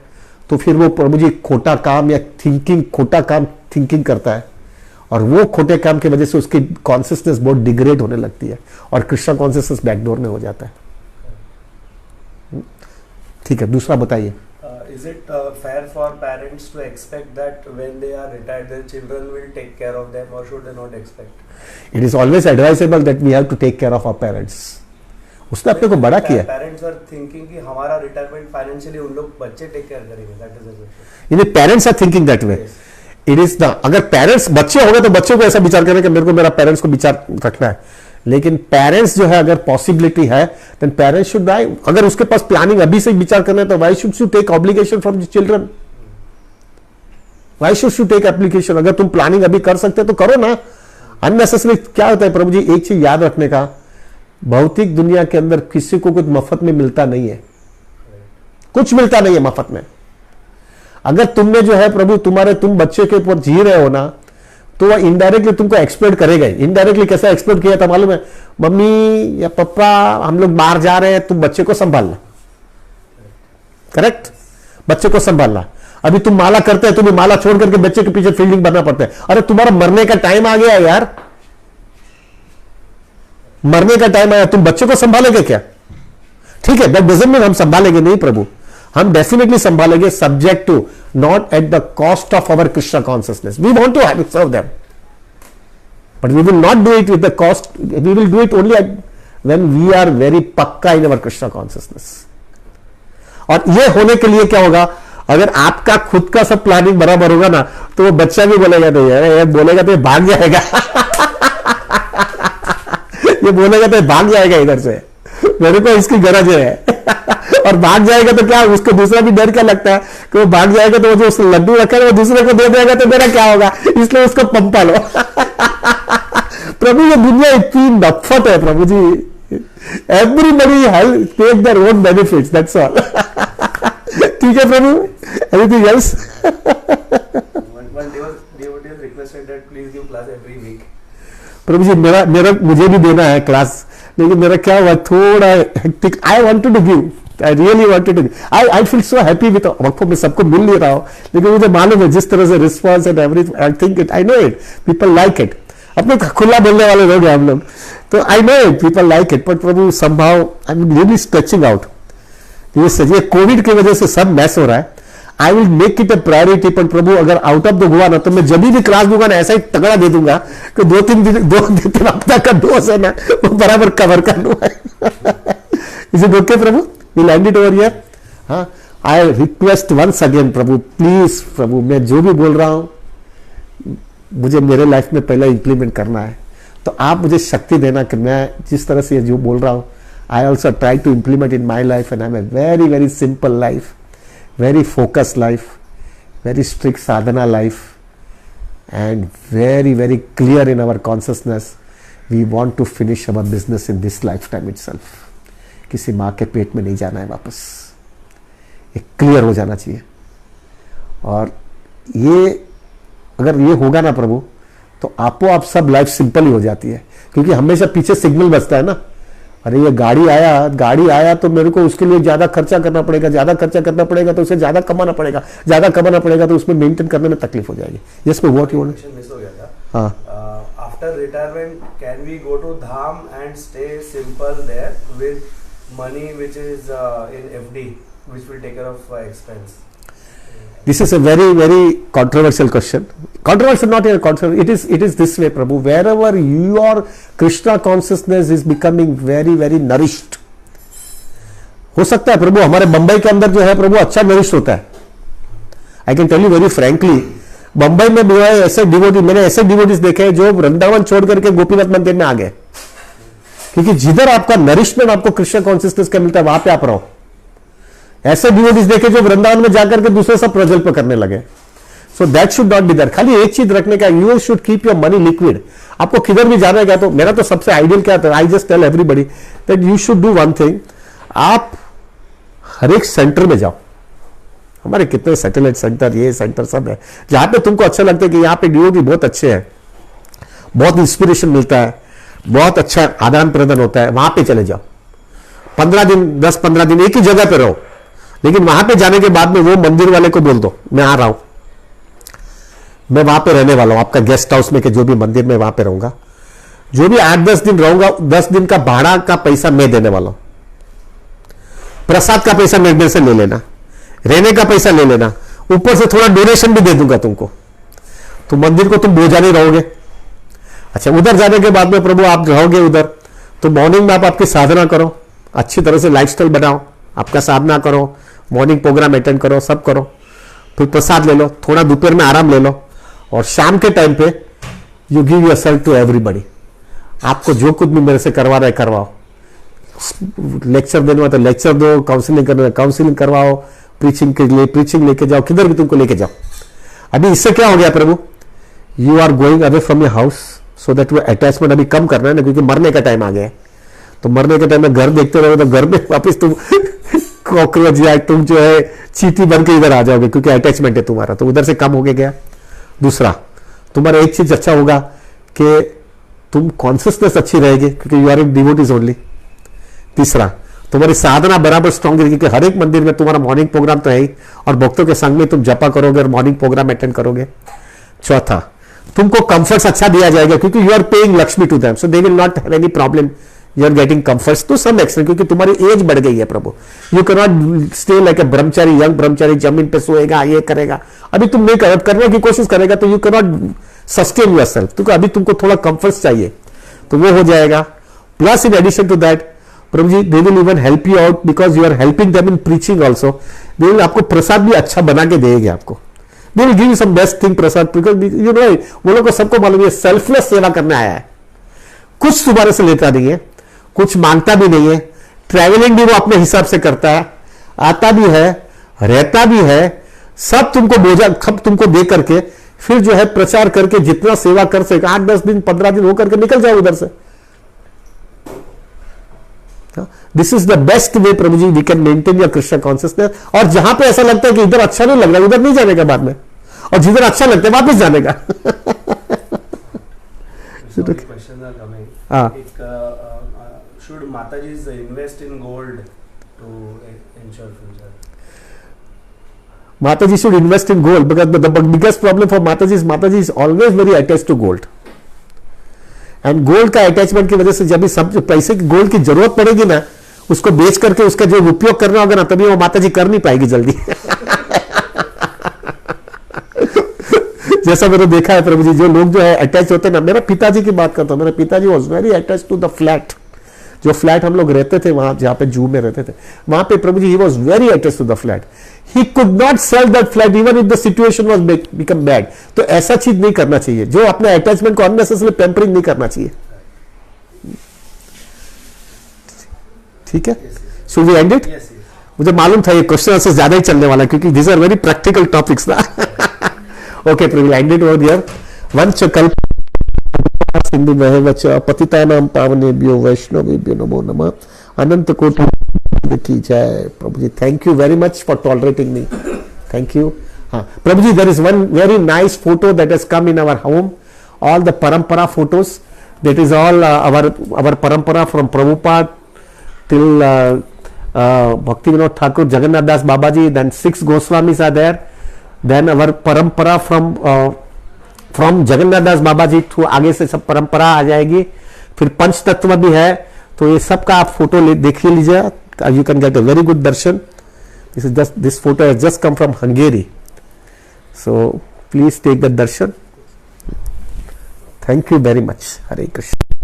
तो फिर वो प्रभु जी खोटा काम या खोटा काम थिंकिंग करता है, और वो खोटे काम की वजह से उसकी कॉन्सियसनेस बहुत डिग्रेड होने लगती है, और कृष्णा कॉन्सियसनेस बैकडोर में हो जाता है। ठीक है, दूसरा बताइए। Is it fair for parents to expect that when they are retired, their children will take care of them, or should they not expect? It is always advisable that we have to take care of our parents. उसने अपने को बड़ा किया। Parents are thinking कि हमारा retirement financially उन लोग बच्चे take care करेंगे, that is the question. यानी parents are thinking that way. It is the, अगर parents बच्चे हो गए तो बच्चों को ऐसा विचार करें कि मेरे को मेरा पेरेंट्स को विचार रखना है, लेकिन पेरेंट्स जो है अगर पॉसिबिलिटी है देन पेरेंट्स शुड डाई। अगर उसके पास प्लानिंग अभी से विचार करना है तो why should you take obligation from the children, why should you take application? अगर तुम प्लानिंग अभी कर सकते हो तो करो ना। अननेसेसरी क्या होता है प्रभु जी, एक चीज याद रखने का, भौतिक दुनिया के अंदर किसी को कुछ मफत में मिलता नहीं है, कुछ मिलता नहीं है मफत में। अगर तुमने जो है प्रभु तुम बच्चे के ऊपर जी रहे हो ना, तो वह इनडायरेक्टली तुमको एक्सप्लोइट करेगा ही। इनडायरेक्टली कैसा एक्सप्लोइट किया था मालूम है? मम्मी या पापा हम लोग बाहर जा रहे हैं, तुम बच्चे को संभालना, करेक्ट, बच्चे को संभालना। अभी तुम माला करते हैं, तुम्हें माला छोड़ करके बच्चे के पीछे फील्डिंग बनना पड़ता है। अरे तुम्हारा मरने का टाइम आ गया यार, मरने का टाइम आया, तुम बच्चे को संभालोगे क्या? ठीक है, दैट डजंट मीन हम संभालेंगे नहीं प्रभु, हम डेफिनेटली संभालेंगे, subject to, not at the cost of our Krishna consciousness. We want to serve them, but we will not do it with the cost, we will do it only when we are very pakka in our Krishna consciousness. और ये होने के लिए क्या होगा? अगर आपका खुद का सब प्लानिंग बराबर होगा ना, तो वो बच्चा भी बोलेगा नहीं है, बोलेगा तो ये भाग जाएगा ये बोलेगा तो भाग जाएगा इधर से, मेरे को इसकी गरज है और भाग जाएगा तो क्या, उसको दूसरा भी डर क्या लगता है कि वो भाग जाएगा तो वो जो उस लड्डू रखा है वो दूसरे को दे देगा तो मेरा क्या होगा, इसलिए उसको पंपा लो प्रभु ये दुनिया इतनी नफरत है प्रभु जी, everybody have take their own benefits, that's all ठीक है प्रभु, anything else? One devotee has requested that please give class every week. प्रभु जी मेरा मुझे भी देना है क्लास, लेकिन मेरा क्या हुआ थोड़ा hectic, I wanted to give, I really wanted to, I feel so happy with work, मैं सबको मिल नहीं रहा हूं, लेकिन मुझे मालूम है जिस तरह से response and everything, I think it, I know it, people like it, अपने खुला बोलने वाले लोग हैं हम लोग, तो I know it, people like it, but प्रभु संभाव I am really stretching out. ये कोविड की वजह से सब मैस हो रहा है, I will make it a priority, पर प्रभु अगर आउट ऑफ द गोवा ना, तो मैं जब भी क्लास दूंगा ना ऐसा ही तगड़ा दे दूंगा कि दो तीन हफ्ता का डोज है ना वो बराबर कवर कर लूंगा इज इट ओके प्रभु? Will end it over here? हाँ, आई रिक्वेस्ट वंस अगेन प्रभु, प्लीज प्रभु, मैं जो भी बोल रहा हूं मुझे मेरे लाइफ में पहले इंप्लीमेंट करना है, तो आप मुझे शक्ति देना कि मैं जिस तरह से जो बोल रहा हूं, I also try to implement in my life, and I am a very very simple life, very focused life, very strict sadhana life, and very very clear in our consciousness, we want to finish our business in this lifetime itself. किसी माँ के पेट में नहीं जाना है वापस, ये clear हो जाना चाहिए। और ये अगर ये होगा ना प्रभु, तो आपो आप सब लाइफ सिंपल ही हो जाती है, क्योंकि हमेशा पीछे सिग्नल बजता है ना, अरे ये गाड़ी आया तो मेरे को उसके लिए ज्यादा खर्चा करना पड़ेगा, ज्यादा खर्चा करना पड़ेगा तो उसे ज्यादा कमाना पड़ेगा, ज्यादा कमाना पड़ेगा तो उसमें मेंटेन करने में तकलीफ हो जाएगी। यस मैं व्हाट यू वांट? मिस हो गया था। हाँ, after retirement can we go to dham and stay simple there with money which is in FD which will take care of expense? This is a very very controversial question. Controversial, not a controversial. It is this way, Prabhu. Wherever your Krishna consciousness is becoming very very nourished, हो सकता है प्रभु हमारे बंबई के अंदर जो है प्रभु अच्छा nourished होता है। I can tell you very frankly, Bombay में भी ऐसे डिवोटी, मैंने ऐसे डिवोटीज देखे जो वृंदावन छोड़ करके गोपीनाथ मंदिर में आ गए, क्योंकि जिधर आपका नरिशमेंट आपको कृष्ण कॉन्शियसनेस का मिलता है वहां पे आप रहो। ऐसे डिवोटीज देखे जो वृंदावन में जाकर के दूसरे सब प्रजल्प करने लगे। So that should not be there. खाली एक चीज रखने का, you should keep your money liquid. आपको किधर भी जाना है, तो मेरा तो सबसे आइडियल क्या था, I just tell everybody that you should do one thing, आप हर एक सेंटर में जाओ। हमारे कितने सैटेलाइट सेंटर, ये सेंटर सब है, जहां पे तुमको अच्छा लगता है कि यहाँ पे डिवोटी बहुत अच्छे हैं, बहुत इंस्पिरेशन मिलता है, बहुत अच्छा आदान प्रदान होता है, वहां पे चले जाओ। 15 दिन 10-15 दिन एक ही जगह पे रहो, लेकिन वहां पे जाने के बाद में वो मंदिर वाले को बोल दो मैं आ रहा हूं, मैं वहां पे रहने वाला हूं आपका गेस्ट हाउस में, कि जो भी मंदिर में वहां पे रहूंगा, जो भी 8-10 दिन रहूंगा, 10 दिन का भाड़ा का पैसा मैं देने वाला हूं, प्रसाद का पैसा मेरे से ले लेना, रहने का पैसा ले लेना, ऊपर से थोड़ा डोनेशन भी दे दूंगा तुमको, तो मंदिर को तुम बोझा नहीं रहोगे। अच्छा, उधर जाने के बाद में प्रभु आप रहोगे उधर, तो मॉर्निंग में आप आपकी साधना करो, अच्छी तरह से लाइफस्टाइल बनाओ, आपका साधना करो, मॉर्निंग प्रोग्राम अटेंड करो, सब करो, फिर प्रसाद ले लो, थोड़ा दोपहर में आराम ले लो, और शाम के टाइम पे you give yourself to everybody. आपको जो कुछ भी मेरे से करवा रहा है करवाओ, लेक्चर देना तो लेक्चर दो, काउंसलिंग करना काउंसलिंग करवाओ, प्रीचिंग के लिए प्रीचिंग लेके जाओ, किधर भी तुमको लेके जाओ। अभी इससे क्या हो गया प्रभु, you are going away from your house, so that वो अटैचमेंट अभी कम करना है ना, क्योंकि मरने का टाइम आ गया है। तो मरने के टाइम में घर देखते रहोगे तो घर में वापस तुम कॉकरोच या तुम जो है चींटी बन के इधर आ जाओगे, क्योंकि अटैचमेंट है तुम्हारा, तो उधर से कम हो गया। दूसरा, तुम्हारा एक चीज अच्छा होगा कि तुम कॉन्सियसनेस अच्छी रहेगी, क्योंकि you are in devotees only. तीसरा, तुम्हारी साधना बराबर स्ट्रांग रहेगी, कि हर एक मंदिर में तुम्हारा मॉर्निंग प्रोग्राम तो है ही, और भक्तों के संग में तुम जपा करोगे और मॉर्निंग प्रोग्राम अटेंड करोगे। चौथा, तुमको कंफर्ट्स अच्छा दिया जाएगा, क्योंकि you are paying Lakshmi to them, so they will not have any problem, you are getting comforts to some extent, क्योंकि तुम्हारी एज बढ़ गई है प्रभु। You can not stay like a brahmachari, young ब्रह्मचारी, जमीन पे सोएगा, ये करेगा। अभी तुम नहीं करने की कोशिश करेगा तो you can not sustain yourself, क्योंकि अभी तुमको थोड़ा कंफर्ट्स चाहिए, तो वो हो जाएगा। Plus in addition to that, Prabhu ji they will even help you out, because you are helping them in preaching also. They will आपको प्रसाद भी अच्छा बना के देंगे आपको। They will give you some best thing prasad, because you know वो लोग को सबको मालूम है सेल्फलेस सेवा करने आया है, कुछ तुम्हारे से लेता नहीं है, कुछ मांगता भी नहीं है। ट्रैवलिंग भी वो अपने हिसाब से करता है, आता भी है, रहता भी है, सब तुमको बोझा खप तुमको दे करके फिर जो है प्रचार करके जितना सेवा कर सके 8-10 दिन 15 दिन होकर के निकल जाओ उधर से। This is the best way Prabhu ji we can maintain your Krishna consciousness. और जहां पे ऐसा लगता है कि इधर अच्छा नहीं लग रहा, उधर नहीं जाने का बाद में, और जिधर अच्छा लगता है वापस जाने का। Questions are coming. Should Mataji's invest in gold to ensure future? Mataji should invest in gold, because the biggest problem for Mataji is always very attached to gold. And gold का अटैचमेंट की वजह से जब भी सब पैसे की gold की जरूरत पड़ेगी ना, उसको बेच करके उसका जो उपयोग करना होगा ना, तभी वो माताजी कर नहीं पाएगी जल्दी। जैसा मैंने देखा है प्रभु जी, जो लोग जो है अटैच होते हैं ना, मेरा पिताजी की बात करता हूं, मेरा पिताजी was very attach to the flat. जो फ्लैट हम लोग रहते थे वहां, जहां पे जू में रहते थे, वहां पे प्रभु जी he was very attach to the flat. He could not sell that flat even if the situation was become bad. तो ऐसा चीज नहीं करना चाहिए, जो अपने अटैचमेंट को अननेसेसरी पैम्परिंग नहीं करना चाहिए। ठीक है, शुड वी एंड इट? मुझे मालूम था ये क्वेश्चन आंसर ज्यादा ही चलने वाला, क्योंकि this are very practical topics ना। Okay, we will end it over here. वंश कल्प सिंधु वच पतितानां पावनेभ्यो वैष्णवेभ्यो नमो नमः। अनंत कोटि की जय। प्रभु जी thank you very much for tolerating me, thank you. हाँ प्रभु जी, there is one very nice photo that has come in our home, all the parampara photos, that is all our parampara from Prabhupada till Bhakti Vinod Thakur, Jagannath Das Babaji, then 6 Goswamis are there, then our parampara from Jagannath Das Babaji to आगे से सब परंपरा आ जाएगी। फिर पंच तत्व भी है, तो ये सब का आप फोटो देख लीजिए, you can get a very good darshan. This photo has just come from Hungary, so please take the darshan. Thank you very much. Hare Krishna.